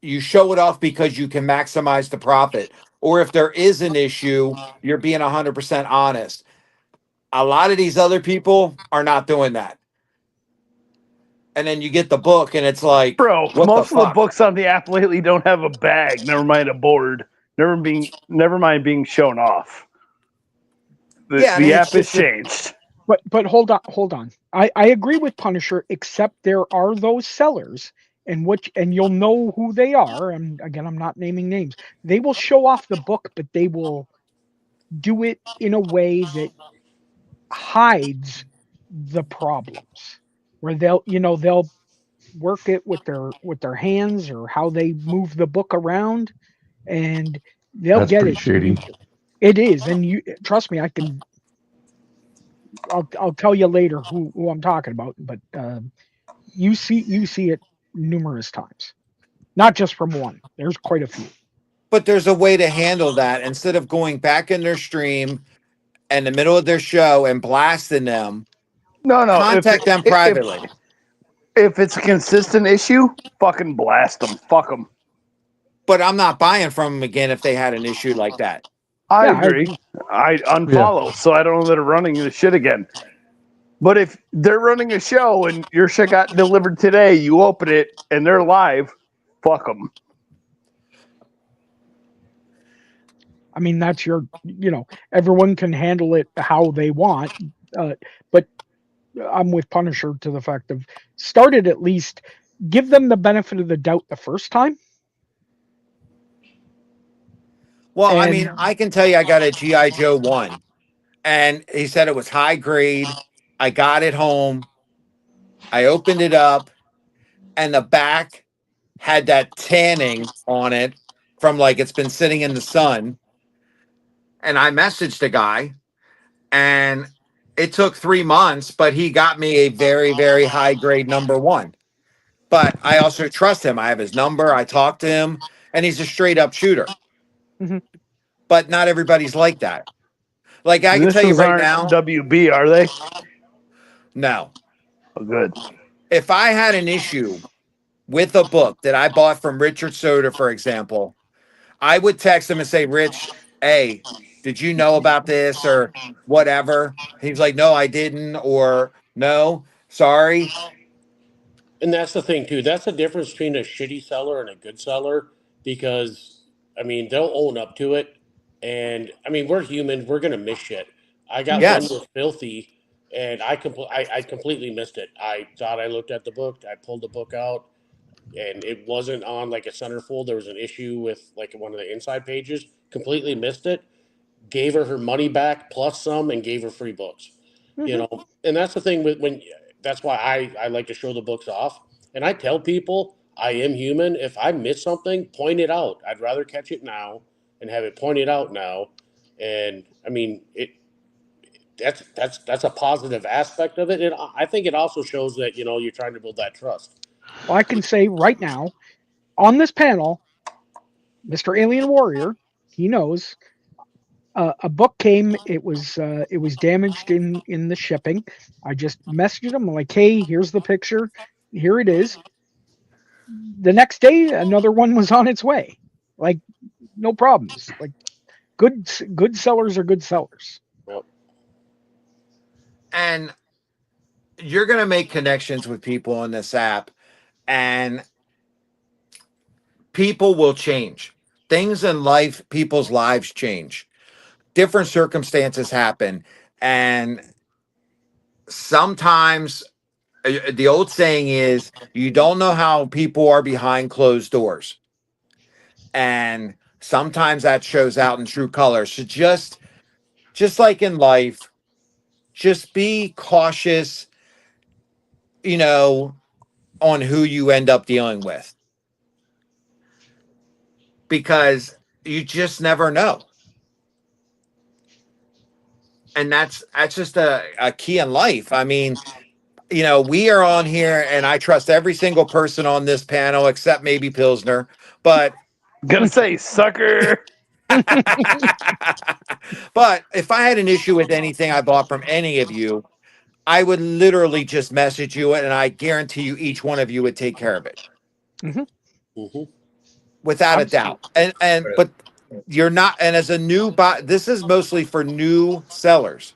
you show it off because you can maximize the profit. Or if there is an issue, you're being 100% honest. A lot of these other people are not doing that. And then you get the book and it's like, bro, what most the of the books on the app lately don't have a bag, never mind a board, never mind being shown off. The app has changed. But hold on. I agree with Punisher, except there are those sellers and you'll know who they are. And again, I'm not naming names. They will show off the book, but they will do it in a way that hides the problems, where they'll work it with their hands or how they move the book around, and they'll That's get pretty it. shady. It is, and you trust me. I'll tell you later who I'm talking about, but you see it numerous times, not just from one. There's quite a few. But there's a way to handle that instead of going back in their stream in the middle of their show and blasting them. No. Contact them privately. If it's a consistent issue, fucking blast them. Fuck them. But I'm not buying from them again if they had an issue like that. I agree. I unfollow, so I don't know that they're running the shit again. But if they're running a show and your shit got delivered today, you open it and they're live, fuck them. I mean, that's everyone can handle it how they want, but I'm with Punisher to the fact of start it at least, give them the benefit of the doubt the first time. Well, I mean, I can tell you I got a G.I. Joe 1, and he said it was high grade. I got it home. I opened it up, and the back had that tanning on it from like it's been sitting in the sun. and I messaged the guy, and it took 3 months, but he got me a very, very high grade #1. But I also trust him. I have his number. I talk to him, and he's a straight up shooter. Mhm. But not everybody's like that. Like I can tell you Initials right aren't now, WB, are they? no. Oh, good. If I had an issue with a book that I bought from Richard Soder, for example, I would text him and say, Rich, hey, did you know about this or whatever? He's like, no, I didn't, or no, sorry. And that's the thing too. That's the difference between a shitty seller and a good seller, because I mean they'll own up to it. And I mean we're human. We're gonna miss shit. I got one Yes. with filthy, and I completely missed it. I thought I looked at the book. I pulled the book out, and it wasn't on like a centerfold. There was an issue with like one of the inside pages. Completely missed it. Gave her money back plus some, and gave her free books. You Mhm. know, and that's the thing with when. That's why I like to show the books off, and I tell people I am human. If I miss something, point it out. I'd rather catch it now and have it pointed out now. And I mean it. That's a positive aspect of it, and I think it also shows that you're trying to build that trust. Well, I can say right now on this panel, Mr. Alien Warrior, he knows. A book came. It was damaged in the shipping. I just messaged him. I'm like, hey, here's the picture. Here it is. The next day, another one was on its way. Like, no problems. Like, good sellers are good sellers. Well, And you're going to make connections with people on this app, and people will change. Things in life, people's lives change. Different circumstances happen. And sometimes the old saying is you don't know how people are behind closed doors. And sometimes that shows out in true colors. So just like in life, just be cautious, you know, on who you end up dealing with, because you just never know. And that's just a key in life. I mean, we are on here and I trust every single person on this panel except maybe Pilsner. But Gonna say, sucker. but if I had an issue with anything I bought from any of you, I would literally just message you, and I guarantee you each one of you would take care of it Mhm. mm-hmm. without a doubt. And but you're not, and as a new buy, this is mostly for new sellers.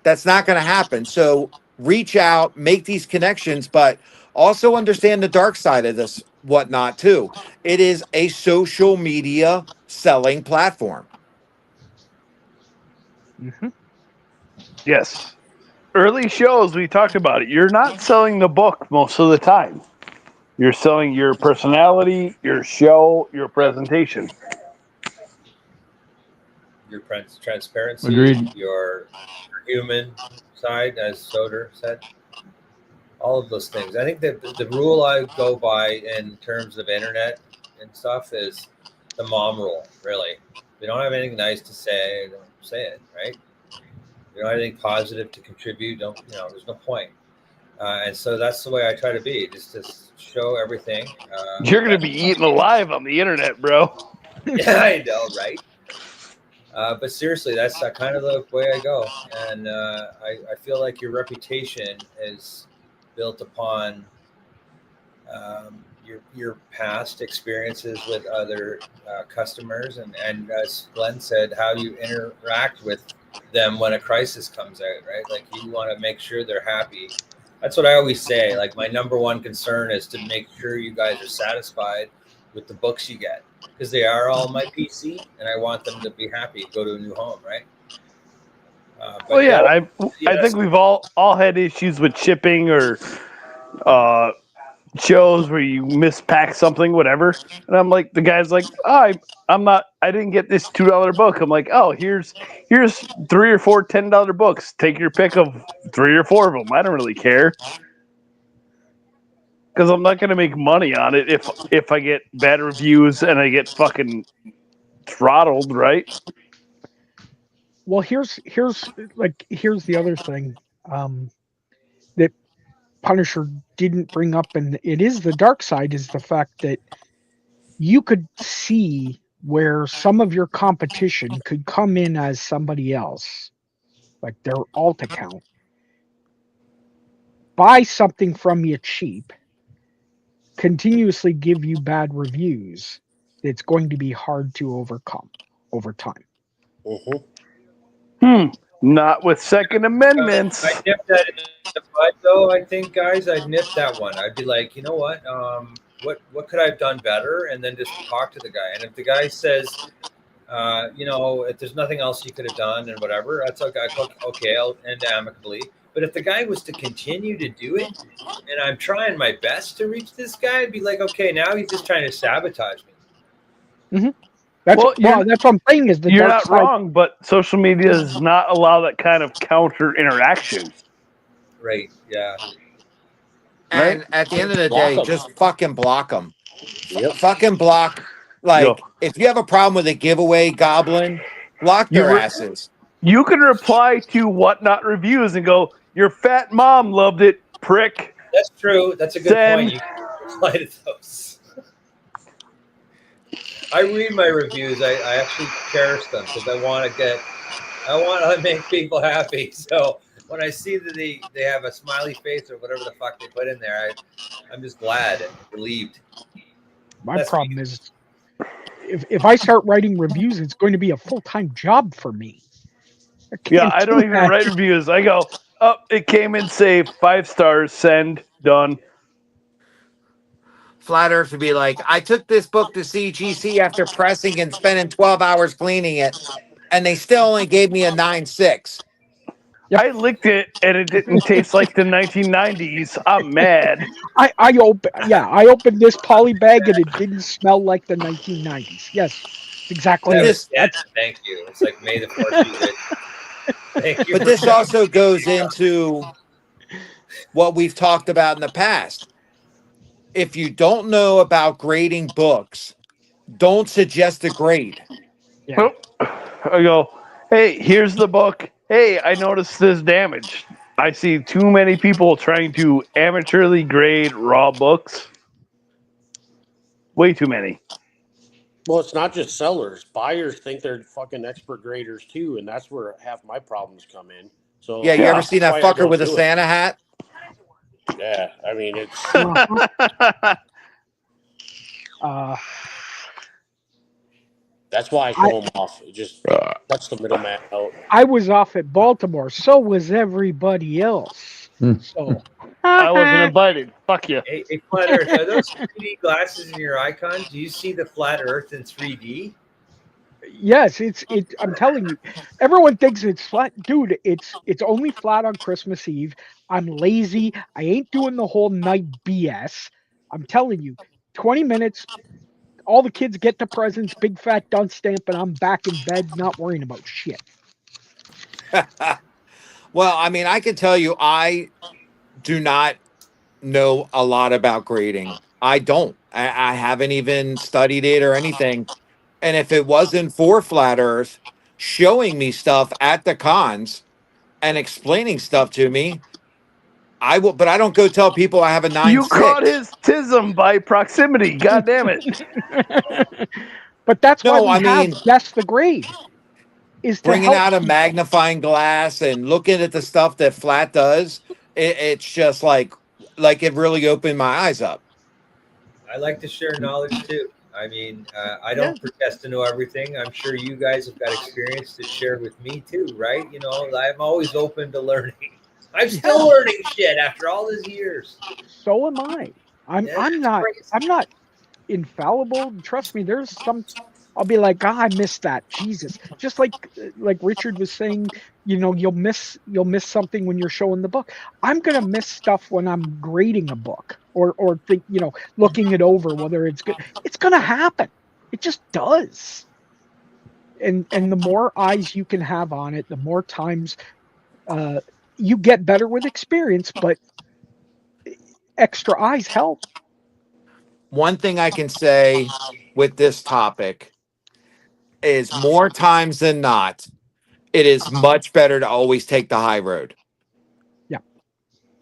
That's not going to happen. So reach out, make these connections, but also understand the dark side of this whatnot too. It is a social media selling platform. Mhm. Yes. Early shows, we talked about it. You're not selling the book most of the time. You're selling your personality, your show, your presentation. Your transparency, Agreed. your human side, as Soder said, all of those things. I think that the rule I go by in terms of internet and stuff is the mom rule. Really, if you don't have anything nice to say, don't say it. Right? If you don't have anything positive to contribute, don't. There's no point. And so that's the way I try to be, just to show everything. You're gonna be eaten alive on the internet, bro. Yeah, I know, right? But seriously, that's kind of the way I go, and I feel like your reputation is built upon your past experiences with other customers, and as Glenn said, how you interact with them when a crisis comes out, right? Like you want to make sure they're happy. That's what I always say. Like my number one concern is to make sure you guys are satisfied with the books you get, because they are all my PC, and I want them to be happy, go to a new home, right? Well, yeah, I think we've all had issues with shipping or shows where you mispack something, whatever. And I'm like, the guy's like, oh, I didn't get this $2 book. I'm like, oh, here's 3 or 4 $10 books. Take your pick of 3 or 4 of them. I don't really care, because I'm not going to make money on it if I get bad reviews and I get fucking throttled, right? Well, here's the other thing that Punisher didn't bring up, and it is the dark side, is the fact that you could see where some of your competition could come in as somebody else, like their alt account, buy something from you cheap, continuously give you bad reviews. It's going to be hard to overcome over time. Not with Second Amendments. I nipped that in the bud, though. I think, guys, I'd nip that one. I'd be like, you know what? What could I have done better? And then just talk to the guy. And if the guy says, if there's nothing else you could have done and whatever, that's okay. I'll end amicably. But if the guy was to continue to do it, and I'm trying my best to reach this guy, I'd be like, okay, now he's just trying to sabotage me. Mm-hmm. That's what I'm saying. Is the you're dark not side. wrong, but social media does not allow that kind of counter interaction. Right. Yeah. And at the end of the day, just fucking block them. Yep. Fucking block. Like, if you have a problem with a giveaway goblin, block their asses. You can reply to Whatnot Reviews and go, "Your fat mom loved it, prick." That's true. That's a good point. You can reply to those. I read my reviews. I actually cherish them because I want to make people happy. So when I see that they have a smiley face or whatever the fuck they put in there, I'm just glad and relieved. My problem is, if I start writing reviews, it's going to be a full-time job for me. I don't even write reviews. I go, it came in safe, 5 stars, send, done. Flat Earth would be like, I took this book to CGC after pressing and spending 12 hours cleaning it, and they still only gave me a 9.6. Yep. I licked it, and it didn't taste like the 1990s. I'm mad. I opened this poly bag, and it didn't smell like the 1990s. Yes, exactly. Thank you. It's like May the 4th. Thank you. But this also goes into what we've talked about in the past. If you don't know about grading books, don't suggest a grade. Yeah. I go, hey, here's the book. Hey, I noticed this damage. I see too many people trying to amateurly grade raw books. Way too many. Well, it's not just sellers. Buyers think they're fucking expert graders too, and that's where half my problems come in. So you ever seen that fucker with a Santa hat? Yeah, I mean it's. That's why I go home off. Just cuts the middleman out. I was off at Baltimore. So was everybody else. So I wasn't invited. Fuck you. Hey, Flat Earth, are those 3D glasses in your icon? Do you see the flat Earth in 3D? Yes, I'm telling you, everyone thinks it's flat, dude. It's only flat on Christmas Eve. I'm lazy. I ain't doing the whole night BS. I'm telling you, 20 minutes. All the kids get the presents, big fat dun stamp, and I'm back in bed, not worrying about shit. Well, I mean, I can tell you, I do not know a lot about grading. I don't. I haven't even studied it or anything. And if it wasn't for Flat Earth showing me stuff at the cons and explaining stuff to me, I will. But I don't go tell people I have a 9.6. You caught his tism by proximity. God damn it! But that's why we have Guess the Grade. Is bringing out a magnifying glass and looking at the stuff that Flat does. It's just like it really opened my eyes up. I like to share knowledge too. I mean, I don't pretend to know everything. I'm sure you guys have got experience to share with me too, right? You know, I'm always open to learning. I'm still learning shit after all these years. So am I. I'm not infallible. Trust me, there's some. I'll be like, I missed that. Jesus. Just like Richard was saying, you know, you'll miss something when you're showing the book. I'm gonna miss stuff when I'm grading a book or think, you know, looking it over, whether it's good. It's gonna happen. It just does. And the more eyes you can have on it, the more times you get better with experience, but extra eyes help. One thing I can say with this topic is more times than not, it is much better to always take the high road. Yeah.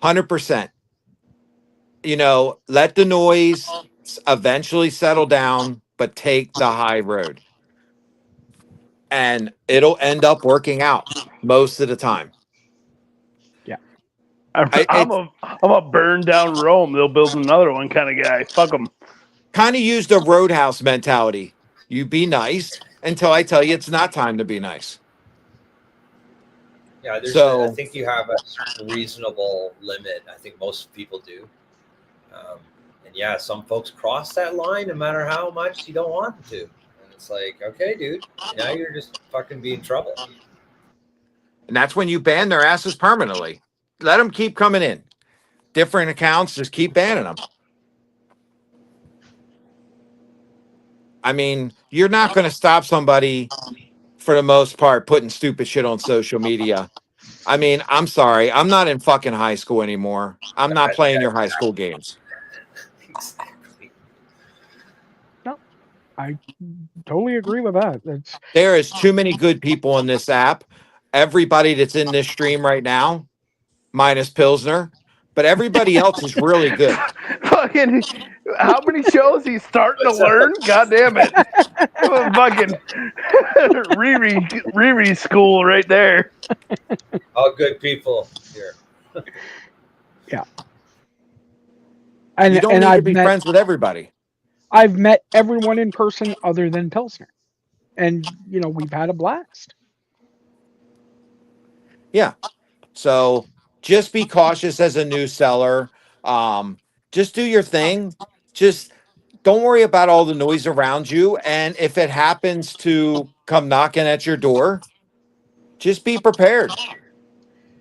100%. You know, let the noise eventually settle down, but take the high road. And it'll end up working out most of the time. I'm a burn down Rome. They'll build another one kind of guy. Fuck them. Kind of use the roadhouse mentality. You be nice until I tell you it's not time to be nice. Yeah, So I think you have a reasonable limit. I think most people do. And yeah, some folks cross that line no matter how much you don't want them to. And it's like, okay, dude, now you're just fucking being trouble. And that's when you ban their asses permanently. Let them keep coming in. Different accounts, just keep banning them. I mean, you're not going to stop somebody, for the most part, putting stupid shit on social media. I mean, I'm sorry. I'm not in fucking high school anymore. I'm not playing your high school games. Exactly. No, I totally agree with that. There is too many good people in this app. Everybody that's in this stream right now, minus Pilsner, but everybody else is really good. Fucking, how many shows he's starting to learn? God damn it. Fucking Riri school right there. All good people here. Yeah. You don't need to be friends with everybody. I've met everyone in person other than Pilsner. And, you know, we've had a blast. Yeah. So just be cautious as a new seller. Just do your thing. Just don't worry about all the noise around you. And if it happens to come knocking at your door, just be prepared.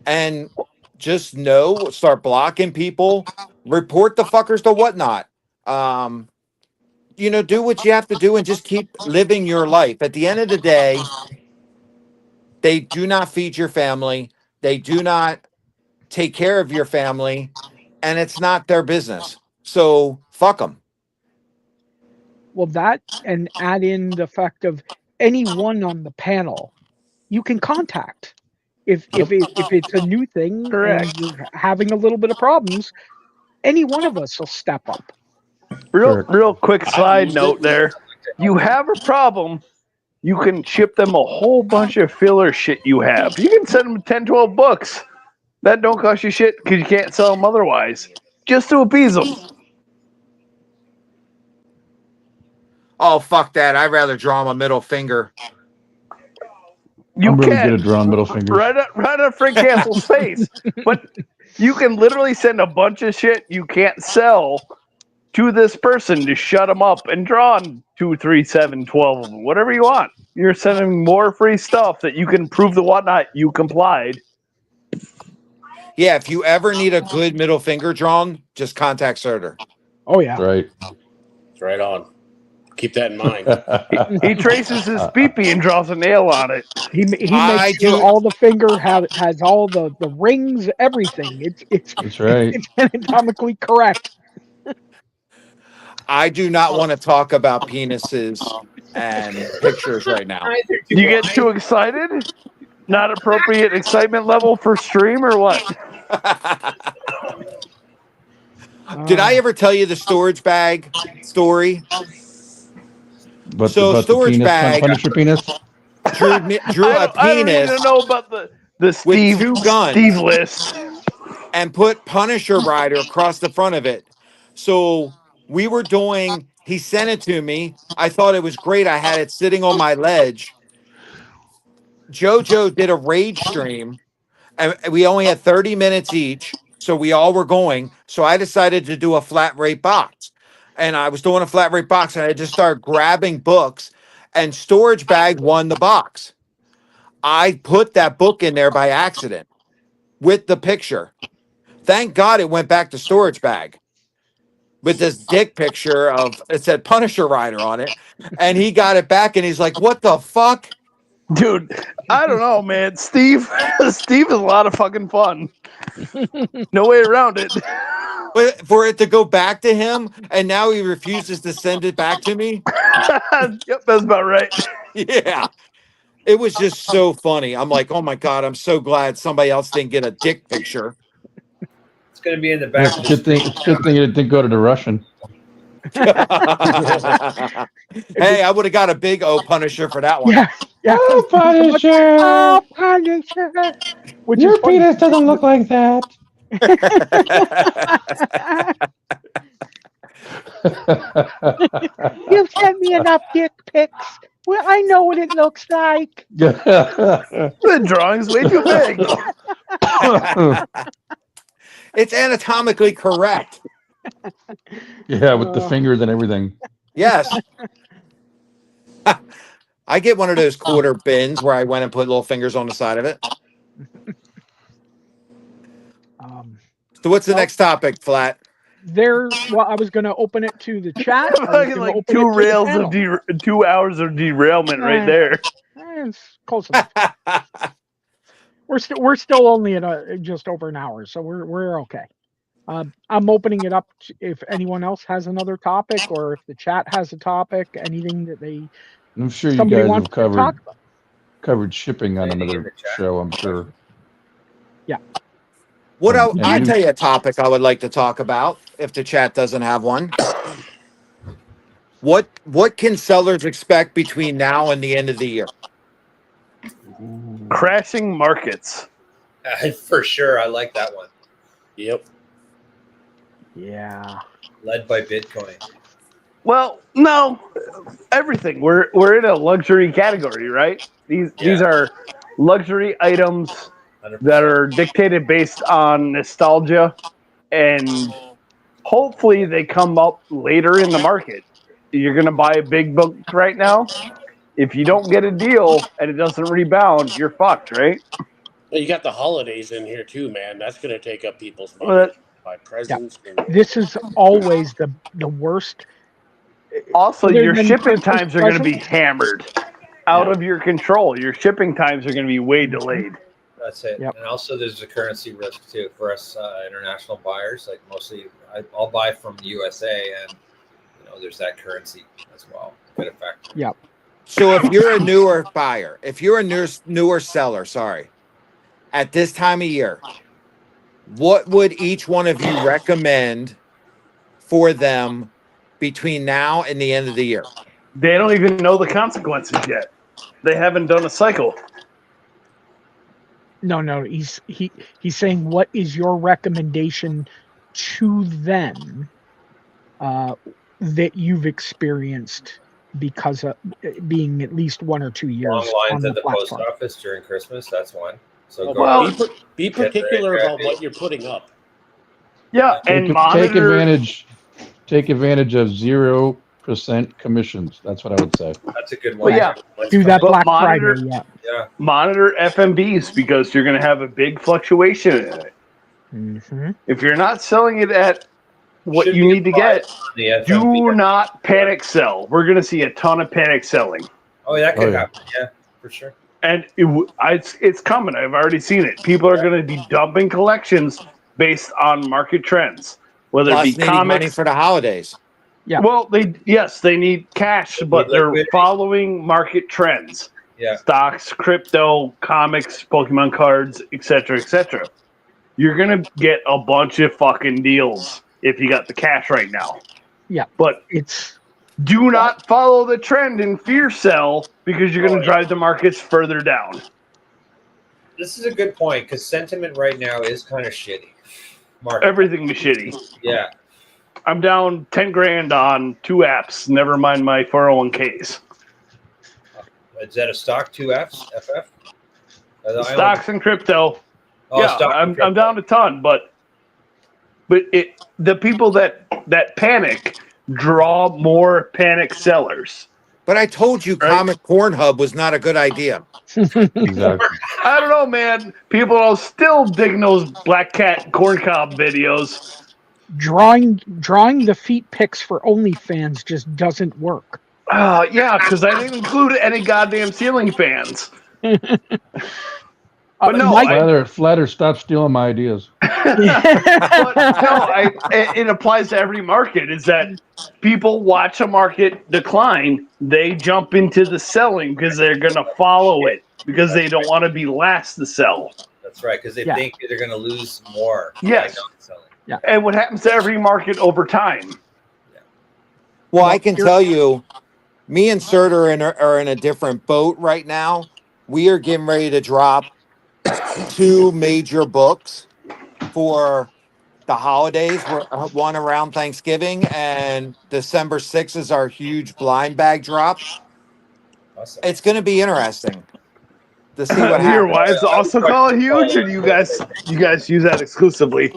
And just know, start blocking people, report the fuckers to whatnot. You know, do what you have to do and just keep living your life. At the end of the day, they do not feed your family. They do not take care of your family, and it's not their business. So fuck them. Well, that and add in the fact of anyone on the panel you can contact. If it's a new thing Correct. and you're having a little bit of problems, any one of us will step up. Real quick side note there. You have a problem, you can ship them a whole bunch of filler shit you have. You can send them 10, 12 books. That don't cost you shit because you can't sell them otherwise. Just to appease them. Oh, fuck that. I'd rather draw my middle finger. You I'm really can. good at drawing middle fingers. Right on Frank Castle's face. But you can literally send a bunch of shit you can't sell to this person to shut them up and draw on 2, 3, 7, 12 of them. Whatever you want. You're sending more free stuff that you can prove the whatnot you complied. Yeah, if you ever need a good middle finger drawn, just contact Surtur. Oh yeah. Right. Right on. Keep that in mind. He traces his pee-pee and draws a nail on it. He makes sure all the finger has all the rings, everything. That's right. It's anatomically correct. I do not want to talk about penises and pictures right now. You get too excited? Not appropriate excitement level for stream or what? Did I ever tell you the storage bag story? But So about storage the penis, bag Punisher penis. drew a I don't need penis to know about the Steve, with 2 guns. Steve list. And put Punisher Rider across the front of it. So we were doing, he sent it to me. I thought it was great. I had it sitting on my ledge. JoJo did a rage stream, and we only had 30 minutes each. So we all were going. So I decided to do a flat rate box. And I was doing a flat rate box, and I just started grabbing books, and Storage Bag won the box. I put that book in there by accident with the picture. Thank God it went back to Storage Bag with this dick picture of, it said Punisher Rider on it. And he got it back and he's like, what the fuck? Dude, I don't know, man. Steve is a lot of fucking fun. No way around it. But for it to go back to him and now he refuses to send it back to me. Yep, that's about right. Yeah. It was just so funny. I'm like, oh my God, I'm so glad somebody else didn't get a dick picture. It's going to be in the back. It's a good thing. It's a good thing it didn't go to the Russian. Hey, I would have got a big O Punisher for that one. Yeah, yeah. Oh, Punisher! Oh, Punisher! Which Your is funny. penis doesn't look like that. You've sent me enough dick pics. Well, I know what it looks like. The drawing's way too big. It's anatomically correct. Yeah, with the fingers and everything. Yes. I get one of those quarter bins where I went and put little fingers on the side of it. So what's the next topic, Flat? Well, I was going to open it to the chat. Like 2 rails of 2 hours of derailment right there. It's close enough. We're still only at just over an hour, so we're okay. I'm opening it up if anyone else has another topic, or if the chat has a topic, anything that I'm sure you guys have covered shipping on another show, I'm sure. Yeah. I tell you a topic I would like to talk about if the chat doesn't have one. What can sellers expect between now and the end of the year? Crashing markets. For sure, I like that one. Yep. Yeah. Led by Bitcoin. Well, no, everything. We're in a luxury category, right? These are luxury items 100%. That are dictated based on nostalgia, and hopefully they come up later in the market. You're going to buy a big book right now. If you don't get a deal and it doesn't rebound, you're fucked, right? Well, you got the holidays in here too, man. That's going to take up people's money. Buy presents. Yeah. This is always the worst. Also, your shipping times are going to be hammered out of your control. Your shipping times are going to be way delayed. That's it. Yep. And also there's a currency risk too for us international buyers. Like mostly I'll buy from the USA, and there's that currency as well. Good effect. Yep. So if you're a newer buyer, if you're a newer seller, at this time of year, what would each one of you recommend for them between now and the end of the year? They don't even know the consequences yet. They haven't done a cycle. No. He's saying, what is your recommendation to them that you've experienced because of being at least 1 or 2 years? Long lines at the post office during Christmas. That's one. So be particular about what you're putting up. Yeah, and take advantage of 0% commissions. That's what I would say. That's a good one. Well, yeah, do that Black Friday. Yeah. Monitor FMBs because you're going to have a big fluctuation in it. Mm-hmm. If you're not selling it at what you need to get, do not panic sell. We're going to see a ton of panic selling. Oh, that could happen. Yeah, for sure. And it's coming. I've already seen it. People are going to be dumping collections based on market trends, whether Plus it be comics money for the holidays. Yeah. Well, they need cash, but they're following market trends. Yeah. Stocks, crypto, comics, Pokemon cards, etc., etc. You're gonna get a bunch of fucking deals if you got the cash right now. Yeah. But do not follow the trend and fear sell because you're gonna drive the markets further down. This is a good point because sentiment right now is kind of shitty. Everything is shitty. Yeah. I'm down 10 grand on 2 apps. Never mind my 401ks. Is that a stock 2Fs? FF? Stocks and crypto. Oh, yeah, I'm down a ton, but the people that panic draw more panic sellers. But I told you, Comic Pornhub was not a good idea. Exactly. I don't know, man. People are still digging those Black Cat corncob videos. Drawing the feet pics for OnlyFans just doesn't work. Yeah, because I didn't include any goddamn ceiling fans. But no, Flatter, stop stealing my ideas. but no, it applies to every market. Is that people watch a market decline, they jump into the selling because they're going to follow it because they don't want to be last to sell. That's right, because they think they're going to lose more. Yes. By not selling. Yeah. And what happens to every market over time? Well, I can tell you, me and Cert are in a different boat right now. We are getting ready to drop 2 major books for the holidays. One around Thanksgiving, and December 6th is our huge blind bag drop. Awesome. It's going to be interesting to see what Your happens. wives also call it huge, or do you guys use that exclusively?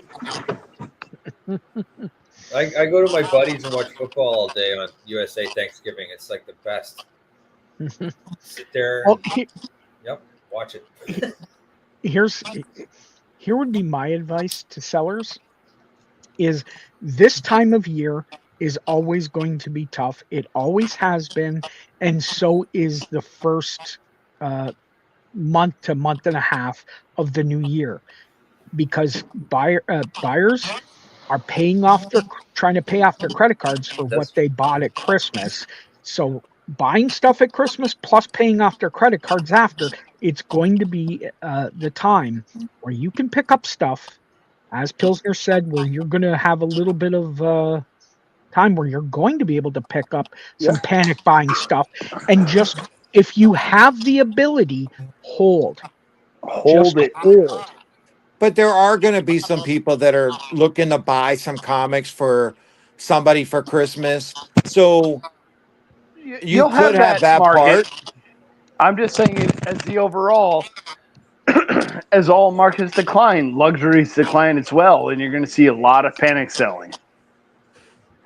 I go to my buddies and watch football all day on USA Thanksgiving. It's like the best. Sit there. Well, watch it. Here would be my advice to sellers: is this time of year is always going to be tough. It always has been, and so is the first month to month and a half of the new year, because buyers are trying to pay off their credit cards for what they bought at Christmas. So buying stuff at Christmas plus paying off their credit cards after, it's going to be the time where you can pick up stuff, as Pilsner said, where you're going to have a little bit of time where you're going to be able to pick up some panic buying stuff, and just, if you have the ability, hold it. Hold. But there are going to be some people that are looking to buy some comics for somebody for Christmas. So you could have that part. I'm just saying, as the overall, as all markets decline, luxuries decline as well, and you're going to see a lot of panic selling.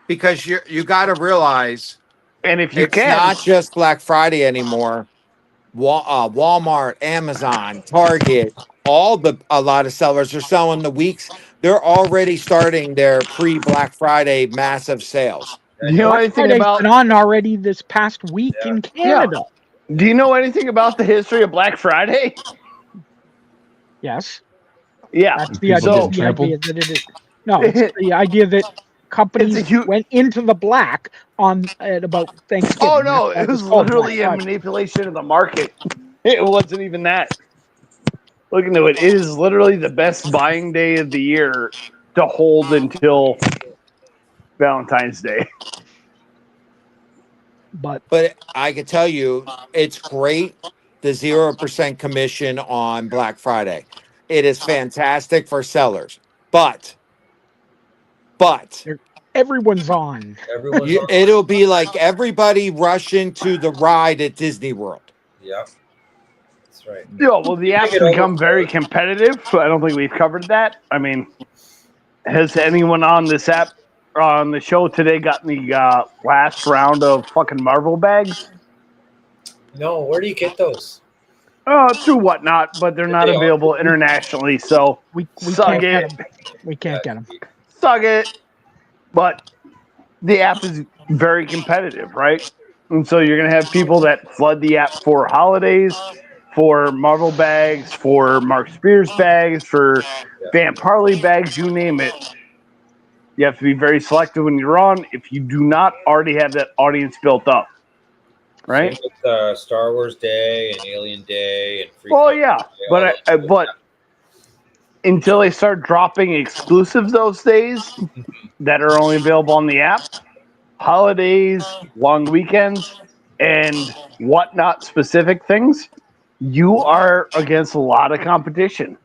Because you got to realize, and if you it's not just Black Friday anymore. Walmart, Amazon, Target, a lot of sellers are selling the weeks. They're already starting their pre-Black Friday massive sales. Do you know anything about on already this past week in Canada? Yeah. Do you know anything about the history of Black Friday? Yes. Yeah. That's the idea that it is. No, it's the idea that companies went into the black at about Thanksgiving. Oh no, it was literally a manipulation of the market. It wasn't even that. Look into it. It is literally the best buying day of the year to hold until Valentine's Day. But I can tell you, it's great, the 0% commission on Black Friday. It is fantastic for sellers. But everyone's on. It'll be like everybody rushing to the ride at Disney World. Yeah. That's right. Yeah, well, the app's become very competitive. I don't think we've covered that. I mean, has anyone on this app on the show today gotten the last round of fucking Marvel bags? No, where do you get those? Through Whatnot, but they're not available internationally. So we suck it. We can't get them. Suck it. But the app is very competitive, right? And so you're going to have people that flood the app for holidays, for Marvel bags, for Mark Spears bags, for Van Parley bags, you name it. You have to be very selective when you're on if you do not already have that audience built up. Right? Same with Star Wars Day and Alien Day and Free but until they start dropping exclusives those days that are only available on the app, holidays, long weekends, and Whatnot specific things, you are against a lot of competition.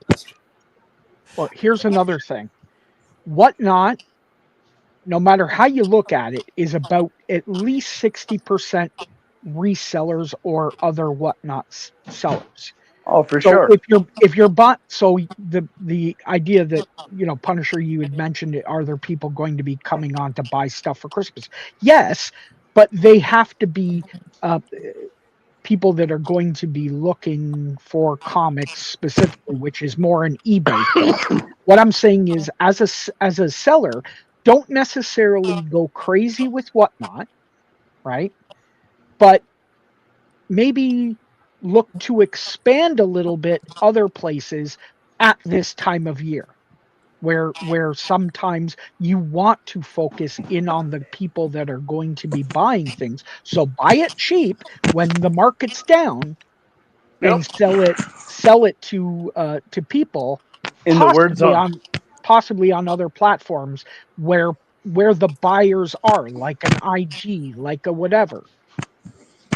Well, here's another thing. Whatnot, no matter how you look at it, is about at least 60% resellers or other Whatnot sellers. Oh, for sure. If you're bought, so the idea that, Punisher, you had mentioned, are there people going to be coming on to buy stuff for Christmas? Yes, but they have to be people that are going to be looking for comics specifically, which is more an eBay. What I'm saying is, as a seller, don't necessarily go crazy with Whatnot, right? But maybe look to expand a little bit other places at this time of year, where sometimes you want to focus in on the people that are going to be buying things. So buy it cheap when the market's down and Yep. sell it to people, In the words of possibly on other platforms where the buyers are, like an IG, like a whatever.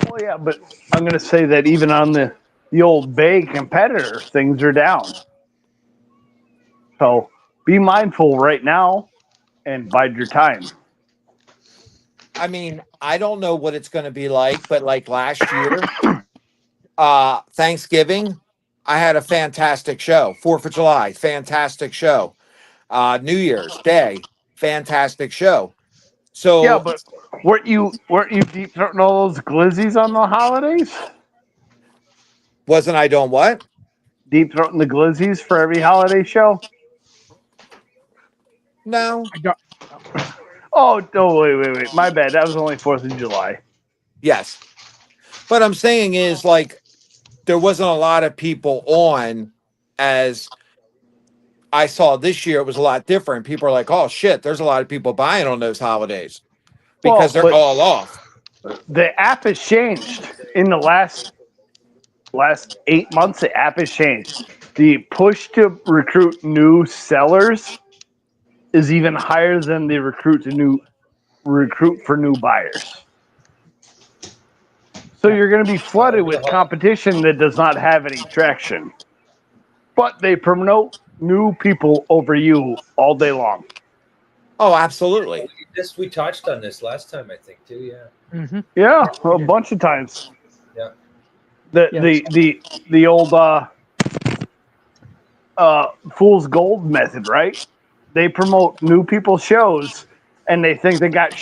well, yeah, but I'm going to say that even on the old Bay competitor, things are down. So be mindful right now and bide your time. I mean, I don't know what it's going to be like, but like last year, Thanksgiving, I had a fantastic show. 4th of July, fantastic show. New Year's Day, fantastic show. Yeah, So but weren't you deep throating all those glizzies on the holidays? wasn't I doing what? Deep throating the glizzies for every holiday show? No. I don't, Oh, no, wait. My bad. That was only 4th of July. Yes. But I'm saying is like there wasn't a lot of people on as I saw this year. It was a lot different. People are like, oh shit, there's a lot of people buying on those holidays because Well, they're but all off. the app has changed in the last 8 months. The app has changed. The push to recruit new sellers is even higher than the recruit for new buyers. So you're going to be flooded with competition that does not have any traction, but they promote new people over you all day long. Oh, absolutely. We touched on this last time, I think, too. Yeah. mhm. Yeah, we a did. bunch of times. Yeah. The old fool's gold method, right? They promote new people's shows, and they think they got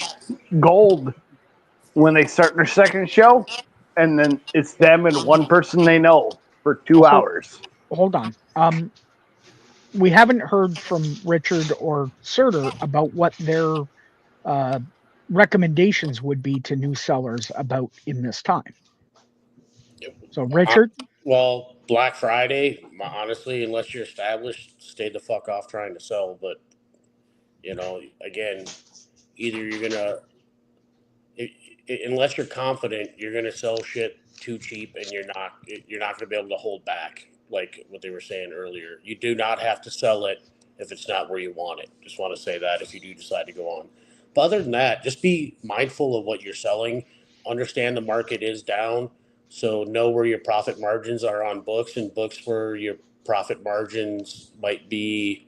gold when they start their second show, and then it's them and one person they know for 2 hours. Hold on. We haven't heard from Richard or Surter about what their uh, recommendations would be to new sellers about in this time. So, Richard, Well, Black Friday, honestly, unless you're established, stay the fuck off trying to sell. But again, either you're gonna, unless you're confident, you're gonna sell shit too cheap, and you're not gonna be able to hold back. Like what they were saying earlier, you do not have to sell it if it's not where you want it. Just want to say that if you do decide to go on. But other than that, just be mindful of what you're selling. Understand the market is down, so know where your profit margins are on books, and books where your profit margins might be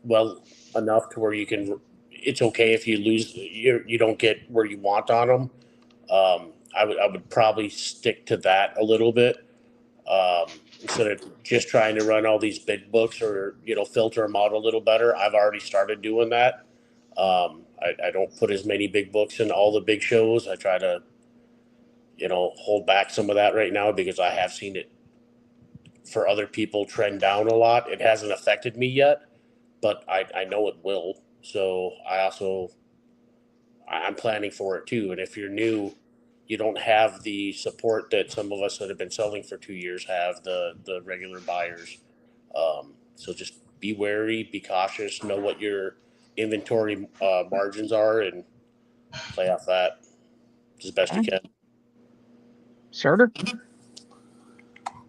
well enough to where you can. It's okay if you lose. You don't get where you want on them. I would probably stick to that a little bit instead of just trying to run all these big books or filter them out a little better. I've already started doing that. I don't put as many big books in all the big shows. I try to hold back some of that right now because I have seen it for other people trend down a lot. It hasn't affected me yet, but I know it will. So I'm planning for it too. And if you're new, you don't have the support that some of us that have been selling for 2 years have, the regular buyers. So just be wary, be cautious, know what your inventory margins are, and play off that as best you can. Surter,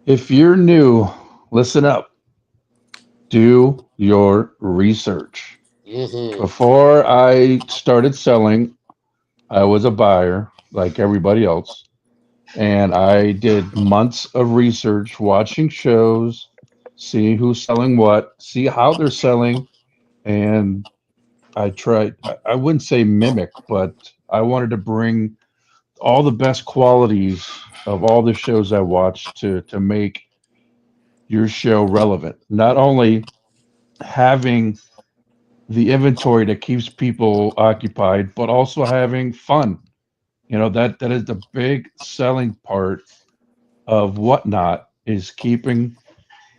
If you're new, listen up. Do your research. Mm-hmm. Before I started selling, I was a buyer like everybody else. And I did months of research, watching shows, see who's selling what, see how they're selling. And I tried, I wouldn't say mimic, but I wanted to bring all the best qualities of all the shows I watched to make your show relevant. Not only having the inventory that keeps people occupied, but also having fun. That is the big selling part of Whatnot, is keeping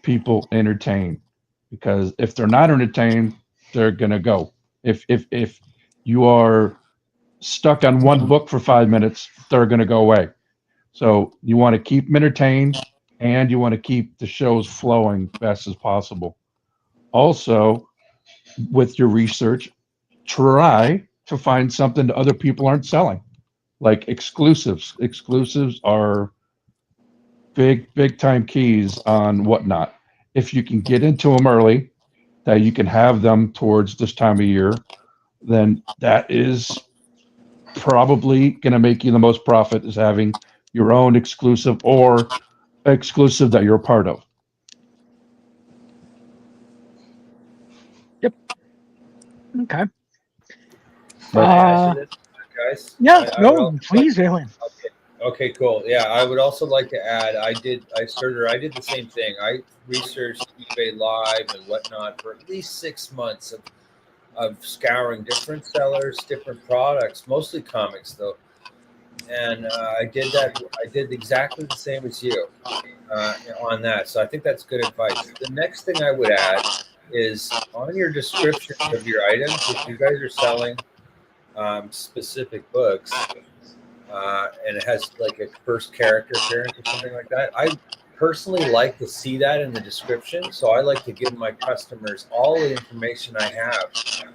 people entertained. Because if they're not entertained, they're gonna go. If you are stuck on one book for 5 minutes, they're gonna go away. So you want to keep them entertained, and you want to keep the shows flowing best as possible. Also, with your research, try to find something that other people aren't selling, like exclusives. Exclusives are big time keys on Whatnot. If you can get into them early, that you can have them towards this time of year, then that is probably going to make you the most profit, is having your own exclusive or exclusive that you're a part of. Yep. Okay. Can I add to this, guys? Yeah. I would No. also Please, Alan. Okay, cool. Yeah, I would also like to add. I did the same thing. I researched eBay Live and whatnot for at least 6 months of scouring different sellers, different products, mostly comics though. And I did that. I did exactly the same as you on that. So I think that's good advice. The next thing I would add is on your descriptions of your items. If you guys are selling specific books, and it has like a first character appearance or something like that, I personally like to see that in the description. So I like to give my customers all the information I have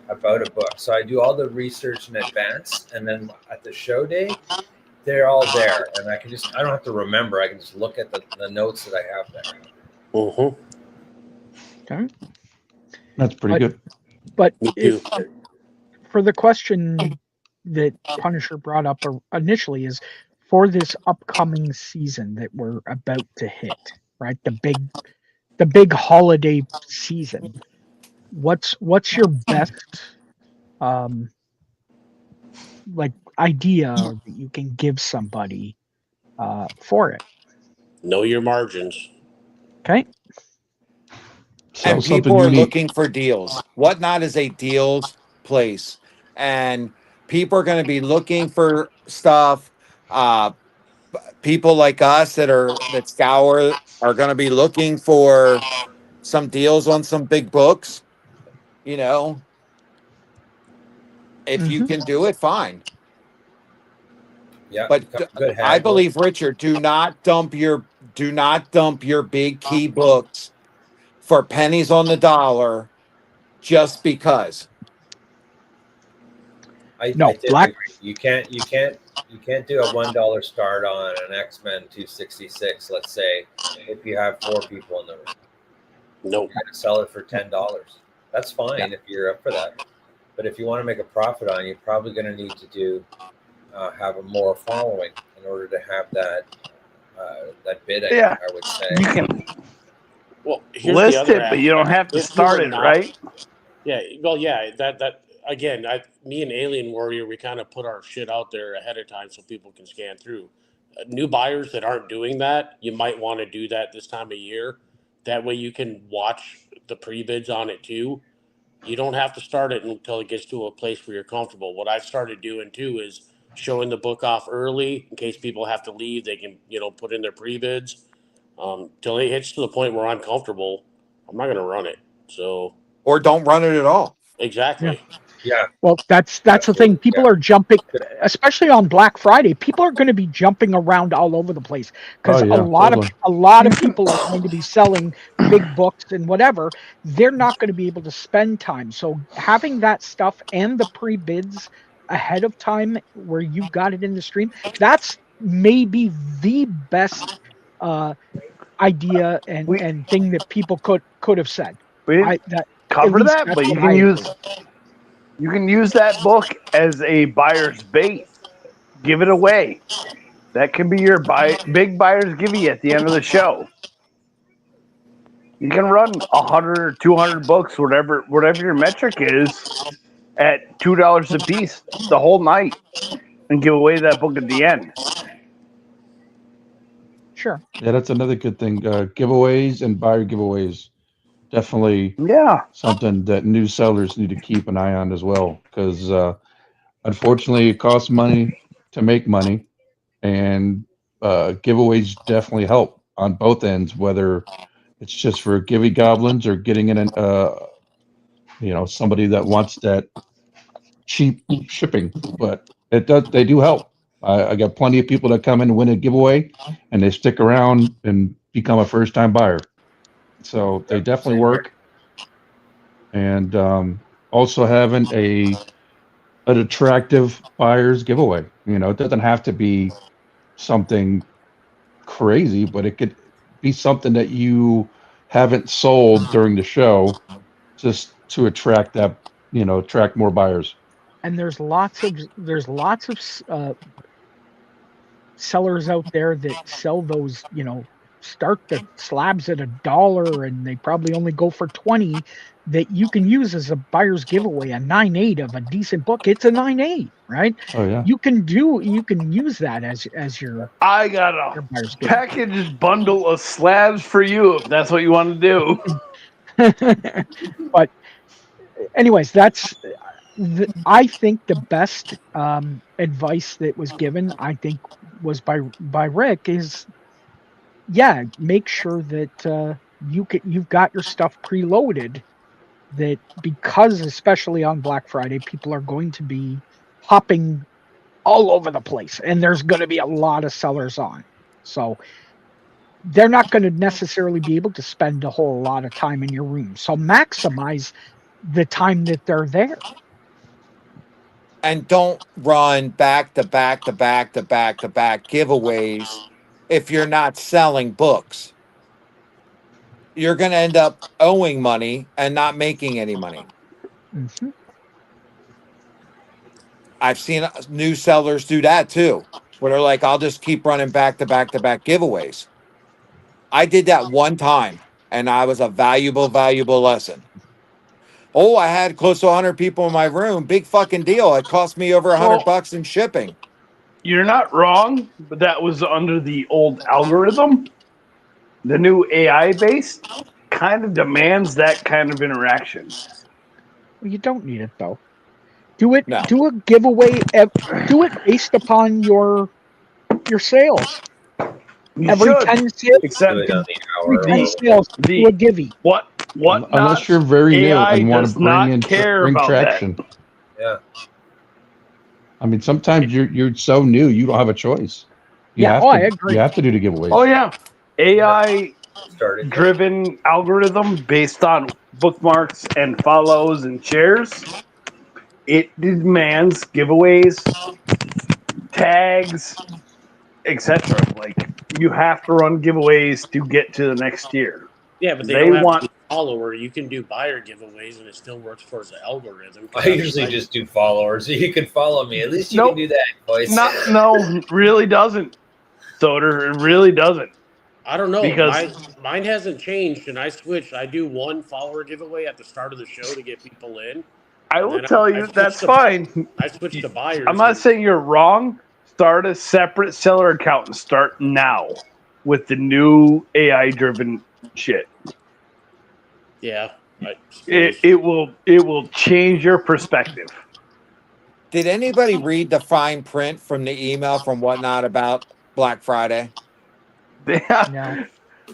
about a book. So I do all the research in advance, and then at the show day, they're all there, and I don't have to remember. I can just look at the notes that I have there. Okay. That's pretty good. But Me too. For the question that Punisher brought up initially, is for this upcoming season that we're about to hit, right? The big holiday season. What's your best like idea that you can give somebody for it? Know your margins. Okay. Sell And something people are unique. looking for deals. Whatnot is a deals place, and people are going to be looking for stuff. People like us that scour are going to be looking for some deals on some big books. You know, if you can do it, fine. Yeah, But good I haggling. believe, Richard, do not dump your big key books for pennies on the dollar just because. No, I Black. agree. You can't do a $1 start on an X-Men 266. Let's say if you have 4 people in the room, Nope. you're gonna sell it for $10. That's fine if you're up for that. But if you want to make a profit on it, you're probably going to need to do have a more following in order to have that bidding. Yeah. I would say. You can Well, here's list the other it, but you don't have to If start you're it, not- right? Yeah, well, yeah, that again, me and Alien Warrior, we kind of put our shit out there ahead of time so people can scan through. New buyers that aren't doing that, you might want to do that this time of year. That way you can watch the pre-bids on it too. You don't have to start it until it gets to a place where you're comfortable. What I've started doing too is showing the book off early in case people have to leave. They can, put in their pre-bids till it hits to the point where I'm comfortable. I'm not going to run it. So Or don't run it at all. exactly. Yeah. Well, that's the thing. People are jumping, especially on Black Friday. People are going to be jumping around all over the place because a lot of people are going to be selling big books and whatever. They're not going to be able to spend time. So having that stuff and the pre-bids ahead of time, where you've got it in the stream, that's maybe the best idea and thing that people could have said. We didn't cover that, but you can use that book as a buyer's bait. Give it away. That can be your big buyer's givey at the end of the show. You can run 100 or 200 books, whatever your metric is, at $2 a piece the whole night, and give away that book at the end. Sure. Yeah, that's another good thing. Giveaways and buyer giveaways. Definitely something that new sellers need to keep an eye on as well, because unfortunately it costs money to make money, and giveaways definitely help on both ends, whether it's just for givey goblins or getting in somebody that wants that cheap shipping, but they do help. I got plenty of people that come in and win a giveaway, and they stick around and become a first-time buyer. So they definitely work. And also having an attractive buyer's giveaway. You know, it doesn't have to be something crazy, but it could be something that you haven't sold during the show, just to attract that, attract more buyers. And there's lots of sellers out there that sell those, start the slabs at $1 and they probably only go for 20, that you can use as a buyer's giveaway, a 9.8 of a decent book. It's a 9.8, right? Oh yeah. You can use that as your I got your a buyer's giveaway. packaged bundle of slabs for you if that's what you want to do. But anyways, I think the best advice that was given, I think, was by Rick, is make sure that you've got your stuff preloaded, that because especially on Black Friday people are going to be hopping all over the place and there's going to be a lot of sellers on, so they're not going to necessarily be able to spend a whole lot of time in your room, so maximize the time that they're there. And don't run back to back to back to back to back giveaways if you're not selling books. You're going to end up owing money and not making any money. Mm-hmm. I've seen new sellers do that too, where they're like, I'll just keep running back to back to back giveaways. I did that one time, and I was a valuable lesson. Oh, I had close to 100 people in my room. Big fucking deal. It cost me over $100 in shipping. You're not wrong, but that was under the old algorithm. The new AI based kind of demands that kind of interaction. Well, you don't need it though. Do it. No. Do a giveaway. Do it based upon your sales. Every should, 10 sales, except Do it on the every hour. 10 sales, do a givey. what Unless you're very new AI and want does to bring not care bring about traction. that. Yeah. I mean, sometimes you're so new, you don't have a choice. I agree. You have to do the giveaways. Oh yeah, AI Started. driven algorithm based on bookmarks and follows and shares. It demands giveaways, tags, etc. Like you have to run giveaways to get to the next tier. Yeah, but they They don't have want- to be follower. You can do buyer giveaways, and it still works for the algorithm. I usually just do followers. You can follow me. At least you Nope. can do that, boys. No, really doesn't. Soder, it really doesn't. I don't know. Because- Mine hasn't changed, and I switched. I do one follower giveaway at the start of the show to get people in. I will tell you switched that's to- fine. I switched to buyers. I'm not saying you're wrong. Start a separate seller account and start now with the new AI driven shit. Yeah, It will change your perspective. Did anybody read the fine print from the email from Whatnot about Black Friday? No.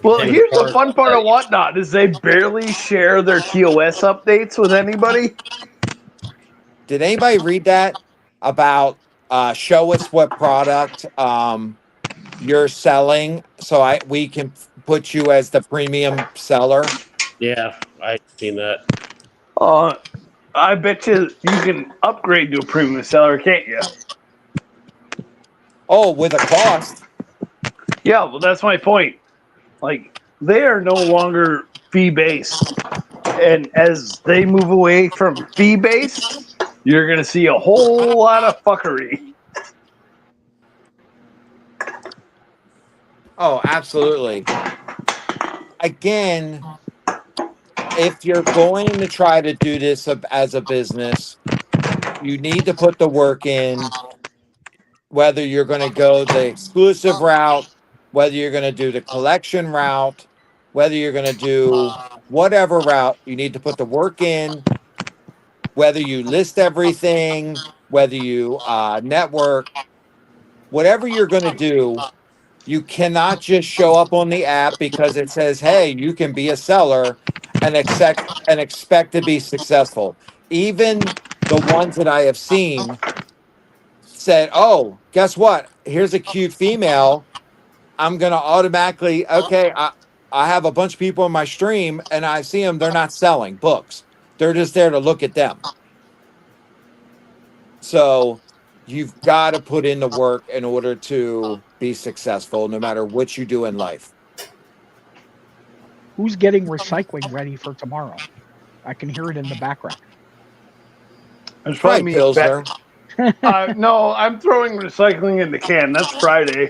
Well, here's the fun part of Whatnot is they barely share their TOS updates with anybody. Did anybody read that about show us what product you're selling so we can put you as the premium seller? Yeah, I've seen that. I bet you can upgrade to a premium seller, can't you? Oh, with a cost. Yeah, well, that's my point. Like, they are no longer fee-based. And as they move away from fee-based, you're going to see a whole lot of fuckery. Oh, absolutely. Again, if you're going to try to do this as a business, you need to put the work in, whether you're going to go the exclusive route, whether you're going to do the collection route, whether you're going to do whatever route, you need to put the work in, whether you list everything, whether you network, whatever you're going to do. You cannot just show up on the app because it says, hey, you can be a seller and expect to be successful. Even the ones that I have seen said, oh, guess what? Here's a cute female. I'm going to automatically, okay, I have a bunch of people in my stream and I see them. They're not selling books. They're just there to look at them. So you've got to put in the work in order to be successful, no matter what you do in life. Who's getting recycling ready for tomorrow? I can hear it in the background. It's Right, probably me. Pilsner. No, I'm throwing recycling in the can. That's Friday.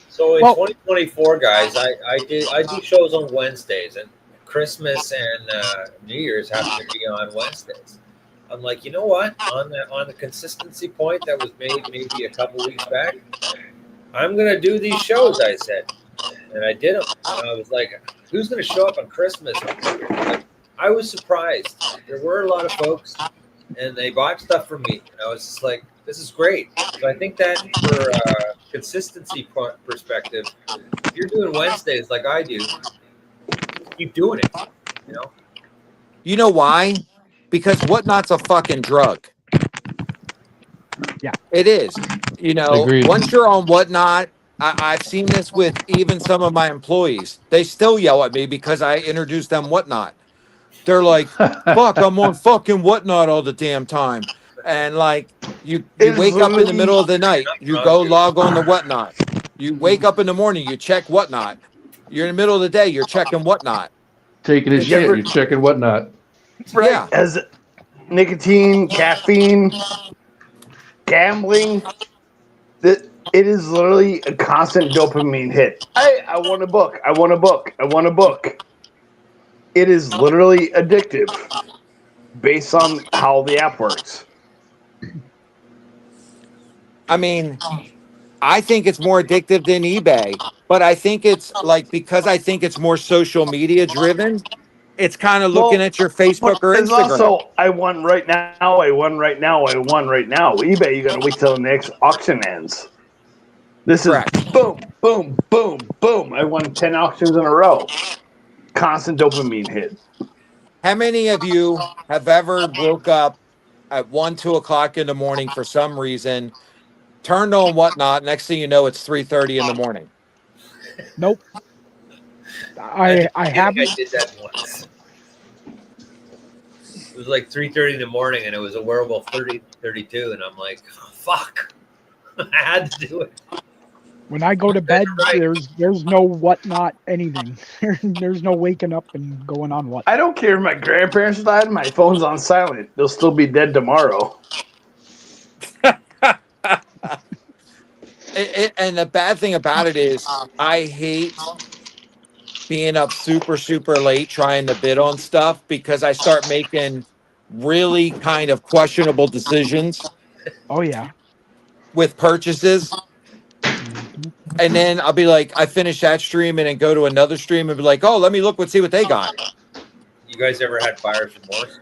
So in Well- 2024, guys, I do shows on Wednesdays, and Christmas and New Year's happen to be on Wednesdays. I'm like, you know what? On the consistency point that was made maybe a couple weeks back, I'm gonna do these shows. I said, and I did them. And I was like, who's gonna show up on Christmas? I was surprised. There were a lot of folks, and they bought stuff from me, and I was just like, this is great. So I think that for consistency perspective, if you're doing Wednesdays like I do, keep doing it. You know. You know why? Because Whatnot's a fucking drug. Yeah. It is. You know, Agreed. once you're on Whatnot, I've seen this with even some of my employees. They still yell at me because I introduced them Whatnot. They're like, fuck, I'm on fucking Whatnot all the damn time. And like, you It's wake up in the literally- middle of the night, you go log on to Whatnot. You wake up in the morning, you check Whatnot. You're in the middle of the day, you're checking Whatnot. Taking a It's shit, ever- you're checking whatnot. Right. Yeah. As nicotine, caffeine, gambling, that it is literally a constant dopamine hit. I want a book. I want a book. I want a book. It is literally addictive based on how the app works. I mean, I think it's more addictive than eBay, but I think it's like, because I think it's more social media driven, it's kind of looking Well, at your Facebook or It's Instagram. also, I won right now. I won right now. I won right now. eBay, you got to wait till the next auction ends. This Correct. is boom, boom, boom, boom. I won 10 auctions in a row. Constant dopamine hit. How many of you have ever woke up at 1, 2 o'clock in the morning for some reason, turned on Whatnot, next thing you know, it's 3:30 in the morning? Nope. I haven't. I did that once. It was like 3:30 in the morning, and it was a wearable 3032, and I'm like, oh, fuck, I had to do it. When I go to bed, right. there's no Whatnot anything. There's no waking up and going on Whatnot. I don't care if my grandparents died. My phone's on silent. They'll still be dead tomorrow. And the bad thing about it is, I hate being up super, super late trying to bid on stuff, because I start making really kind of questionable decisions Oh yeah. with purchases. Mhm. And then I'll be like, I finish that stream and then go to another stream and be like, oh, let me look, see what they got. You guys ever had buyer's remorse?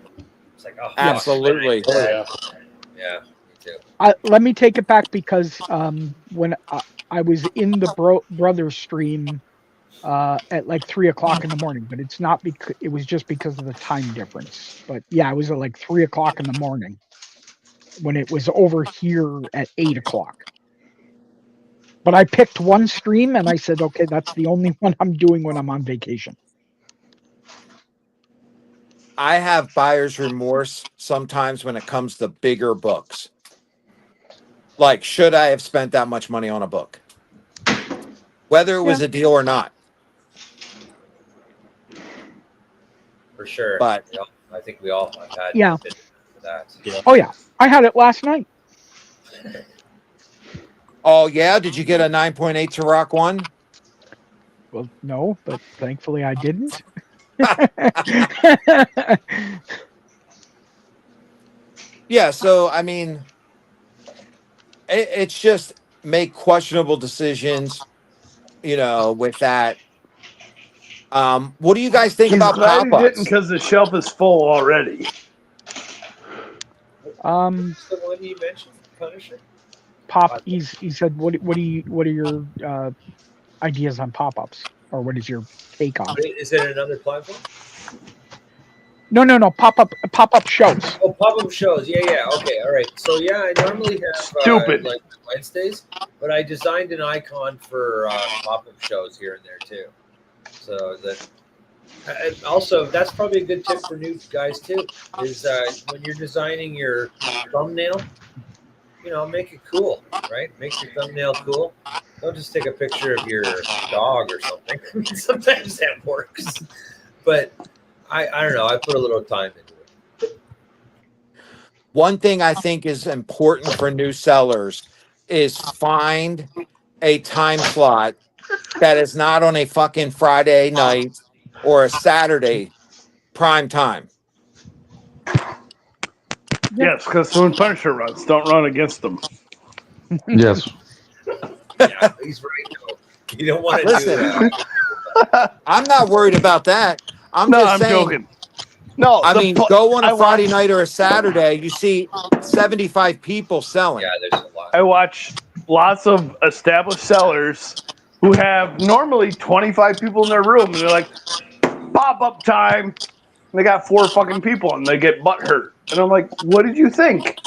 It's like, oh, fuck, Absolutely. Oh yeah. yeah, me too. Let me take it back, because when I was in the brothers stream at like 3 o'clock in the morning, but it's not because it was just because of the time difference. But yeah, I was at like 3 o'clock in the morning when it was over here at 8 o'clock. But I picked one stream and I said, okay, that's the only one I'm doing when I'm on vacation. I have buyer's remorse sometimes when it comes to bigger books. Like, should I have spent that much money on a book? Whether it was a deal or not. For sure. But You know, I think we all have had Yeah. been for that. Yeah. Oh yeah, I had it last night. oh yeah, did you get a 9.8 to Rock one? Well, no, but thankfully I didn't. Yeah, so I mean, it's just make questionable decisions, you know, with that. What do you guys think He's about glad he pop-ups? didn't because the shelf is full already. What's the one you mentioned? Punisher? He said, what are your ideas on pop-ups, or what is your take on it? Is it another platform? No. Pop-up shows. Oh, pop-up shows. Yeah. Okay, all right. So yeah, I normally have Stupid. like Wednesdays, but I designed an icon for pop-up shows here and there too. So that. And also, that's probably a good tip for new guys too. Is when you're designing your thumbnail, make it cool, right? Make your thumbnail cool. Don't just take a picture of your dog or something. Sometimes that works, but I don't know. I put a little time into it. One thing I think is important for new sellers is find a time slot that is not on a fucking Friday night or a Saturday prime time. Yes, because when Punisher runs, don't run against them. Yes. Yeah, he's right though. You don't want to Listen, do that. I'm not worried about that. I'm No, just I'm saying. joking. No, I mean, go on a Friday watch- night or a Saturday, you see 75 people selling. Yeah, there's a lot. I watch lots of established sellers who have normally 25 people in their room, and they're like, pop-up time. And they got 4 fucking people, and they get butthurt. And I'm like, what did you think?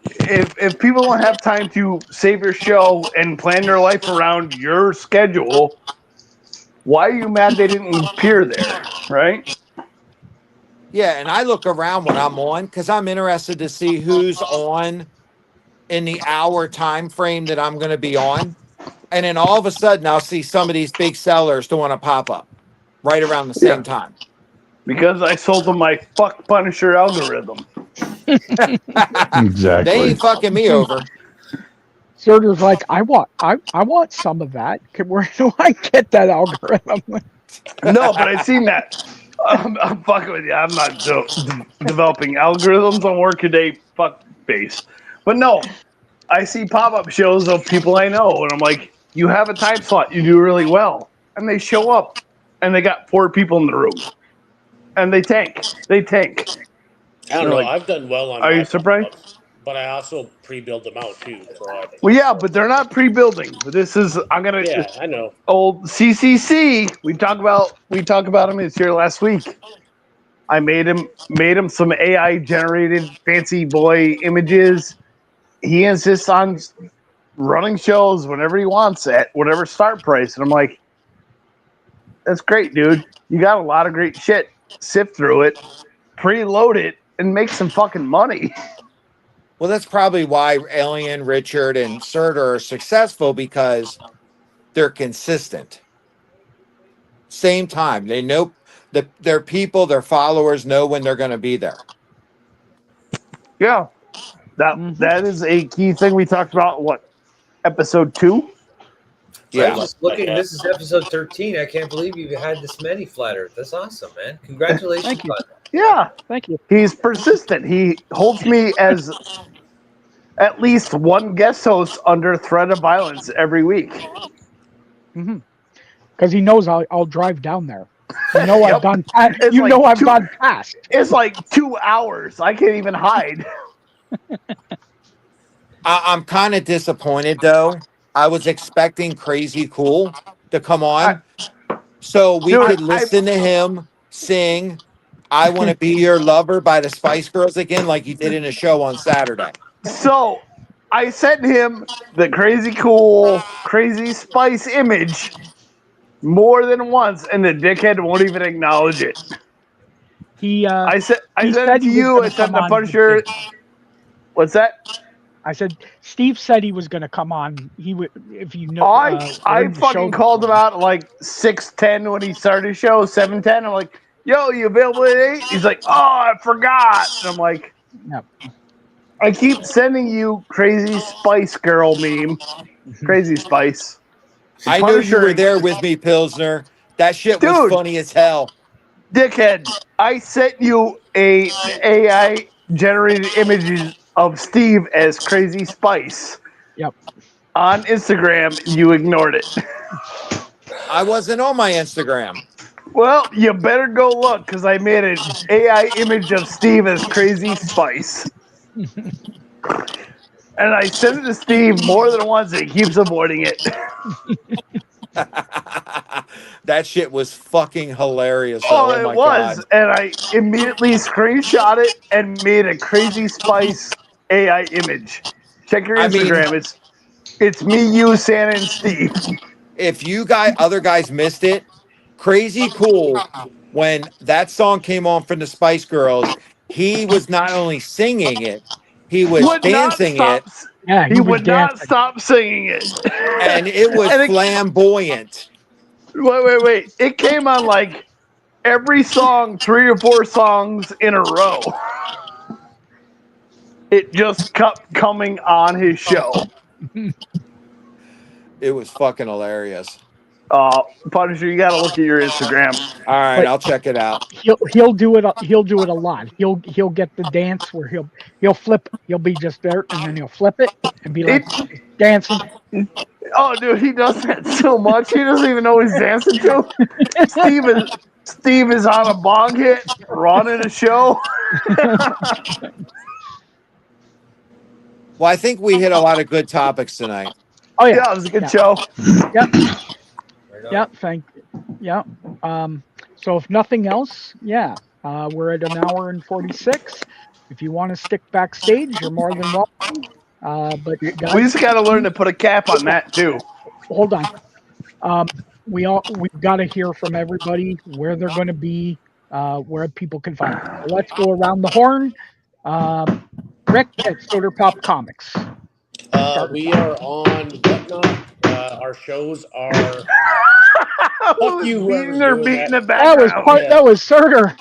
If people don't have time to save your show and plan their life around your schedule, why are you mad they didn't appear there, right? Yeah, and I look around when I'm on because I'm interested to see who's on in the hour time frame that I'm going to be on. And then all of a sudden, I'll see some of these big sellers doing a pop-up right around the same time. Because I sold them my fuck Punisher algorithm. Exactly. They ain't fucking me over. Serger's like, I want some of that. Where do I get that algorithm? No, but I've seen that. I'm fucking with you. I'm not developing algorithms on Workaday fuck base. But no, I see pop-up shows of people I know, and I'm like, you have a time slot, you do really well. And they show up, and they got 4 people in the room. And they tank. They tank. I don't You're know. like, I've done well on. are you my surprised? pop-ups, but I also pre-build them out too. Well, yeah, but they're not pre-building. This is Yeah, I know. old CCC. We talked about him. He was here last week. I made him some AI generated fancy boy images. He insists on running shows whenever he wants at whatever start price, and I'm like, that's great, dude. You got a lot of great shit. Sift through it, preload it, and make some fucking money. Well, that's probably why Alien, Richard, and Surtur are successful because they're consistent. Same time. They know their people, their followers know when they're going to be there. Yeah, that is a key thing we talked about. What, episode 2? I Yeah. was just looking. This is episode 13. I can't believe you've had this many flat Earth. That's awesome, man. Congratulations. Thank you. on that. Yeah, Thank you. he's persistent. He holds me as at least one guest host under threat of violence every week. Because he knows I'll drive down there. You know Yep. I've gone. It's You like know I've 2 gone past. It's like 2 hours. I can't even hide. I'm kind of disappointed though. I was expecting Crazy Cool to come on so we Dude, could listen to him sing I Want to Be Your Lover by the Spice Girls again, like you did in a show on Saturday. So I sent him the Crazy Cool, Crazy Spice image more than once, and the dickhead won't even acknowledge it. I sent he it said to he was you. gonna I sent come the on Punisher. with What's that? I said Steve said he was going to come on. He would if you know. I whenever the fucking show called him comes. out at like 6:10 when he started his show. 7:10. I'm like, "Yo, you available at 8?" He's like, "Oh, I forgot." And I'm like, Yep. I keep sending you Crazy Spice Girl meme. Crazy Spice. I know you were there with me, Pilsner. That shit was Dude. funny as hell. Dickhead, I sent you a AI generated images of Steve as Crazy Spice. Yep. On Instagram, you ignored it. I wasn't on my Instagram. Well, you better go look because I made an AI image of Steve as Crazy Spice. And I sent it to Steve more than once and he keeps avoiding it. That shit was fucking hilarious. Oh, Oh it my was. god. And I immediately screenshot it and made a Crazy Spice AI image. Check your I mean, Instagram. It's me, you, Santa, and Steve. if you other guys missed it, crazy cool. When that song came on from the Spice Girls, he was not only singing it, he was Would not dancing stop. it, Yeah, He was would not dancing. stop singing it. and it was And flamboyant. wait. It came on like every song, 3 or 4 songs in a row. It just kept coming on his show. It was fucking hilarious. Punisher, you got to look at your Instagram. All right, But I'll check it out. he'll do it. He'll do it a lot. He'll get the dance where he'll flip. He'll be just there, and then he'll flip it and be like dancing. Oh, dude, he does that so much. He doesn't even know he's dancing to. Steve is on a bong hit, running a show. Well, I think we hit a lot of good topics tonight. Oh Yeah, yeah, it was a good show. Yep. Right on. Yep. Thank. Yep. So if nothing else, we're at an hour and 46. If you want to stick backstage, you're more than welcome. But guys, We just got to learn to put a cap on that too. hold on. We've got to hear from everybody where they're going to be, where people can find them. So let's go around the horn. Rick at Soda Pop Comics. We are on Whatnot. Our shows are. Fuck you, whoever's Beating or doing beating that. the background. That was Surtur.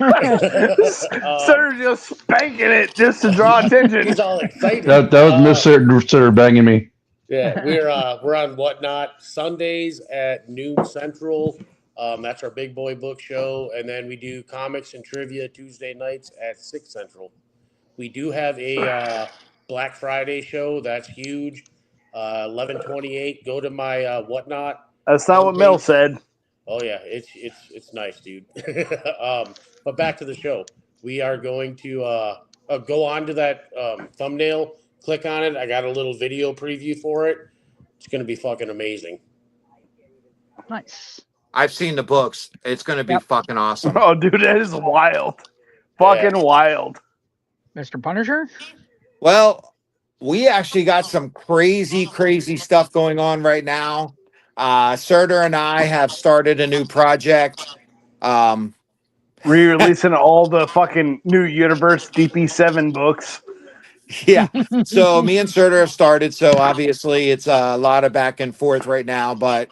Sir just spanking it just to draw attention. He's all excited. That was Miss Sir banging me. Yeah, we're on Whatnot Sundays at noon Central. That's our big boy book show, and then we do comics and trivia Tuesday nights at 6 Central. We do have a Black Friday show that's huge. 11/28. Go to my Whatnot. That's not what Mel said. Oh yeah, it's nice, dude. But back to the show. We are going to go on to that thumbnail. Click on it. I got a little video preview for it. It's going to be fucking amazing. Nice. I've seen the books. It's going to be fucking awesome. Oh, dude, that is wild. Fucking wild. Mr. Punisher? Well, we actually got some crazy stuff going on right now. Surtur and I have started a new project. Re-releasing all the fucking new Universe DP7 books. Yeah. So me and Surtur have started. So obviously it's a lot of back and forth right now, but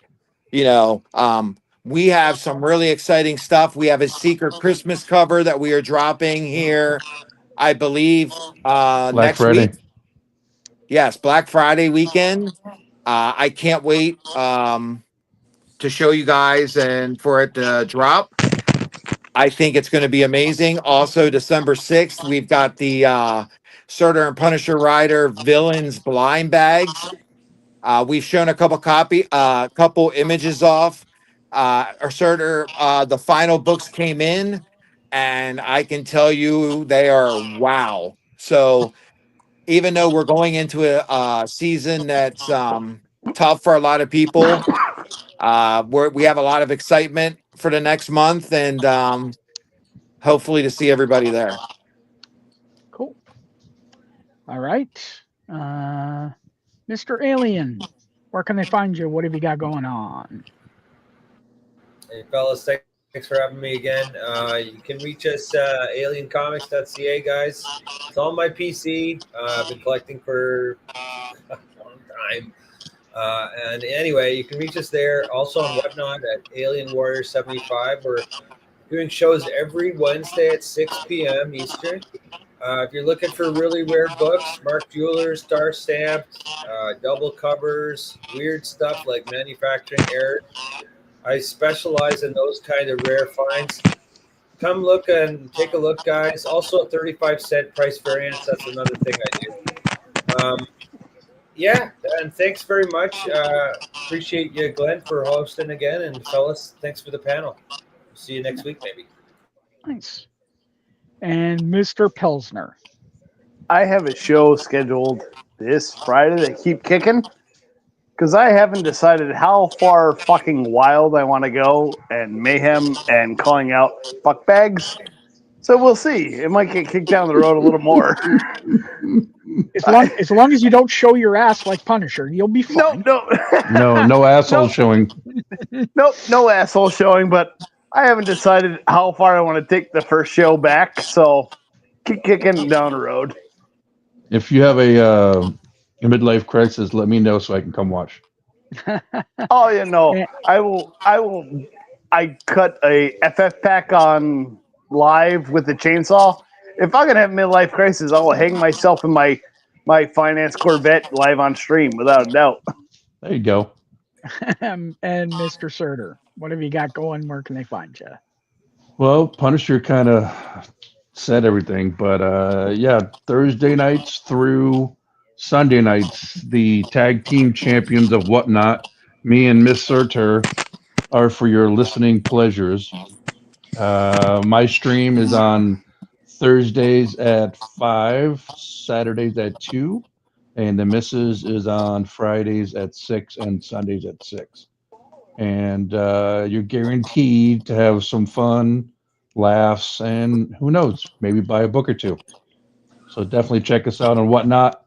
we have some really exciting stuff. We have a secret Christmas cover that we are dropping here, I believe, next Friday. week. Yes, Black Friday weekend. I can't wait to show you guys and for it to drop. I think it's going to be amazing. Also, December 6th, we've got the Surtur and Punisher Rider Villains blind bags. We've shown a couple images off. Surtur, the final books came in, and I can tell you they are wow. So even though we're going into a season that's tough for a lot of people, we have a lot of excitement for the next month, and hopefully to see everybody there. Cool. All right. Mr. Alien, where can they find you? What have you got going on? Hey, fellas, thanks for having me again. You can reach us aliencomics.ca, guys. It's on my PC. I've been collecting for a long time. And anyway, you can reach us there. Also on Whatnot at Alien Warrior 75. We're doing shows every Wednesday at 6 p.m. Eastern. If you're looking for really rare books, Mark Jewelers, star stamped, double covers, weird stuff like manufacturing errors, I specialize in those kind of rare finds. Come look and take a look, guys. Also, a 35-cent price variance. That's another thing I do. Yeah, and thanks very much. Appreciate you, Glenn, for hosting again. And fellas, thanks for the panel. See you next week, maybe. Nice. And Mr. Pilsner. I have a show scheduled this Friday that keep kicking. because I haven't decided how far fucking wild I want to go and mayhem and calling out fuck bags. So we'll see. It might get kicked down the road a little more. As long as you don't show your ass like Punisher, you'll be fine. No asshole showing. Nope, no asshole showing. But I haven't decided how far I want to take the first show back. So keep kicking down the road. If you have a midlife crisis, let me know so I can come watch. Oh, you know, I will. I cut a FF pack on live with the chainsaw. If I'm gonna have midlife crisis, I will hang myself in my finance Corvette live on stream without a doubt. There you go. And Mr. Surter, what have you got going? Where can they find you? Well, Punisher kind of said everything, but yeah, Thursday nights through Sunday nights, the tag team champions of Whatnot, me and Miss Surter, are for your listening pleasures. My stream is on Thursdays at 5, Saturdays at 2, and the Missus is on Fridays at 6 and Sundays at 6. And you're guaranteed to have some fun, laughs, and who knows, maybe buy a book or two. So definitely check us out on Whatnot.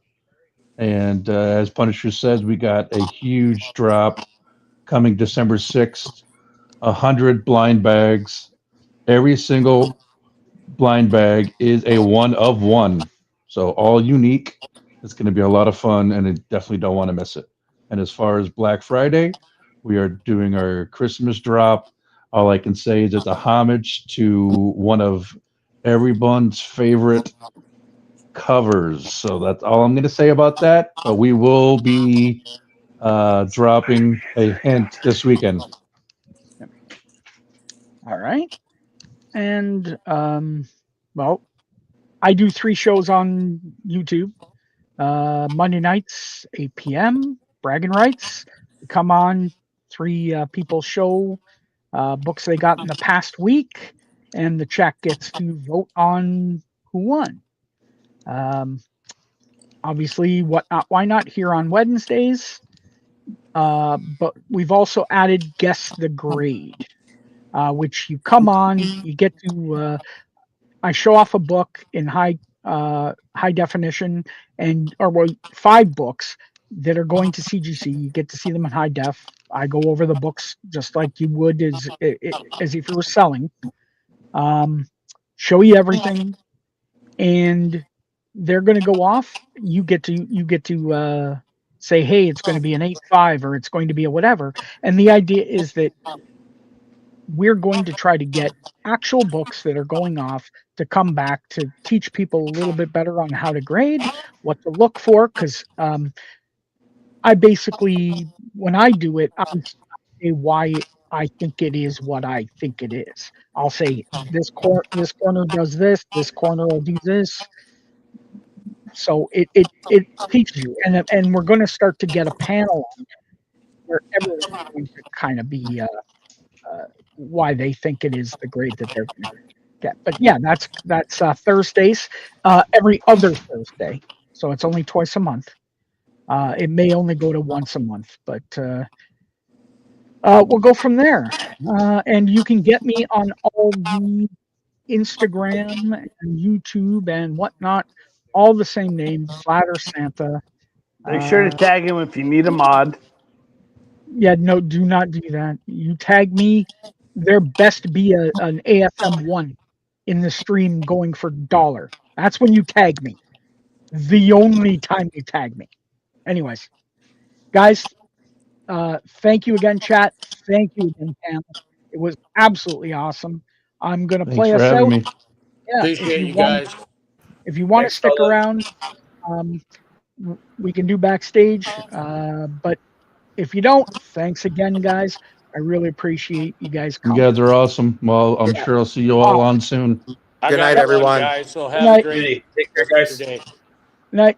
And as Punisher says, we got a huge drop coming December 6th, 100 blind bags. Every single blind bag is a one of one. So all unique. It's going to be a lot of fun, and I definitely don't want to miss it. And as far as Black Friday, we are doing our Christmas drop. All I can say is it's a homage to one of everyone's favorite covers. So that's all I'm going to say about that. But we will be dropping a hint this weekend. All right. And well, I do 3 shows on YouTube. Monday nights, 8 p.m. Bragging Rights. Come on, 3 people show books they got in the past week, and the chat gets to vote on who won. Obviously, Whatnot, Why Not here on Wednesdays. But we've also added Guess the Grade, which you come on, you get to. I show off a book in high definition, or 5 books that are going to CGC. You get to see them in high def. I go over the books just like you would as if you were selling. Show you everything, and they're going to go off. You get to say, hey, it's going to be an 8.5 or it's going to be a whatever. And the idea is that we're going to try to get actual books that are going off to come back to teach people a little bit better on how to grade, what to look for. Because I basically, when I do it, I say why I think it is what I think it is. I'll say this corner does this corner will do this. So it teaches you, and we're going to start to get a panel on where everyone's going to kind of be why they think it is the grade that they're going to get. But yeah, that's Thursdays, every other Thursday, so it's only twice a month. It may only go to once a month, but we'll go from there. And you can get me on all the Instagram and YouTube and whatnot, all the same name, Flatter Santa. Make sure to tag him if you need a mod. Yeah, no, do not do that. You tag me. There best be an AFM 1 in the stream going for $1. That's when you tag me. The only time you tag me. Anyways, guys, thank you again, chat. Thank you again, panel. It was absolutely awesome. I'm going to play us out. Me. Yeah, Appreciate you guys. If you want to stick around, we can do backstage. But if you don't, thanks again, guys. I really appreciate you guys coming. You guys are awesome. Well, I'm sure I'll see you all on soon. Good night, everyone. Guys, so have a great Take care, guys. day. Good night.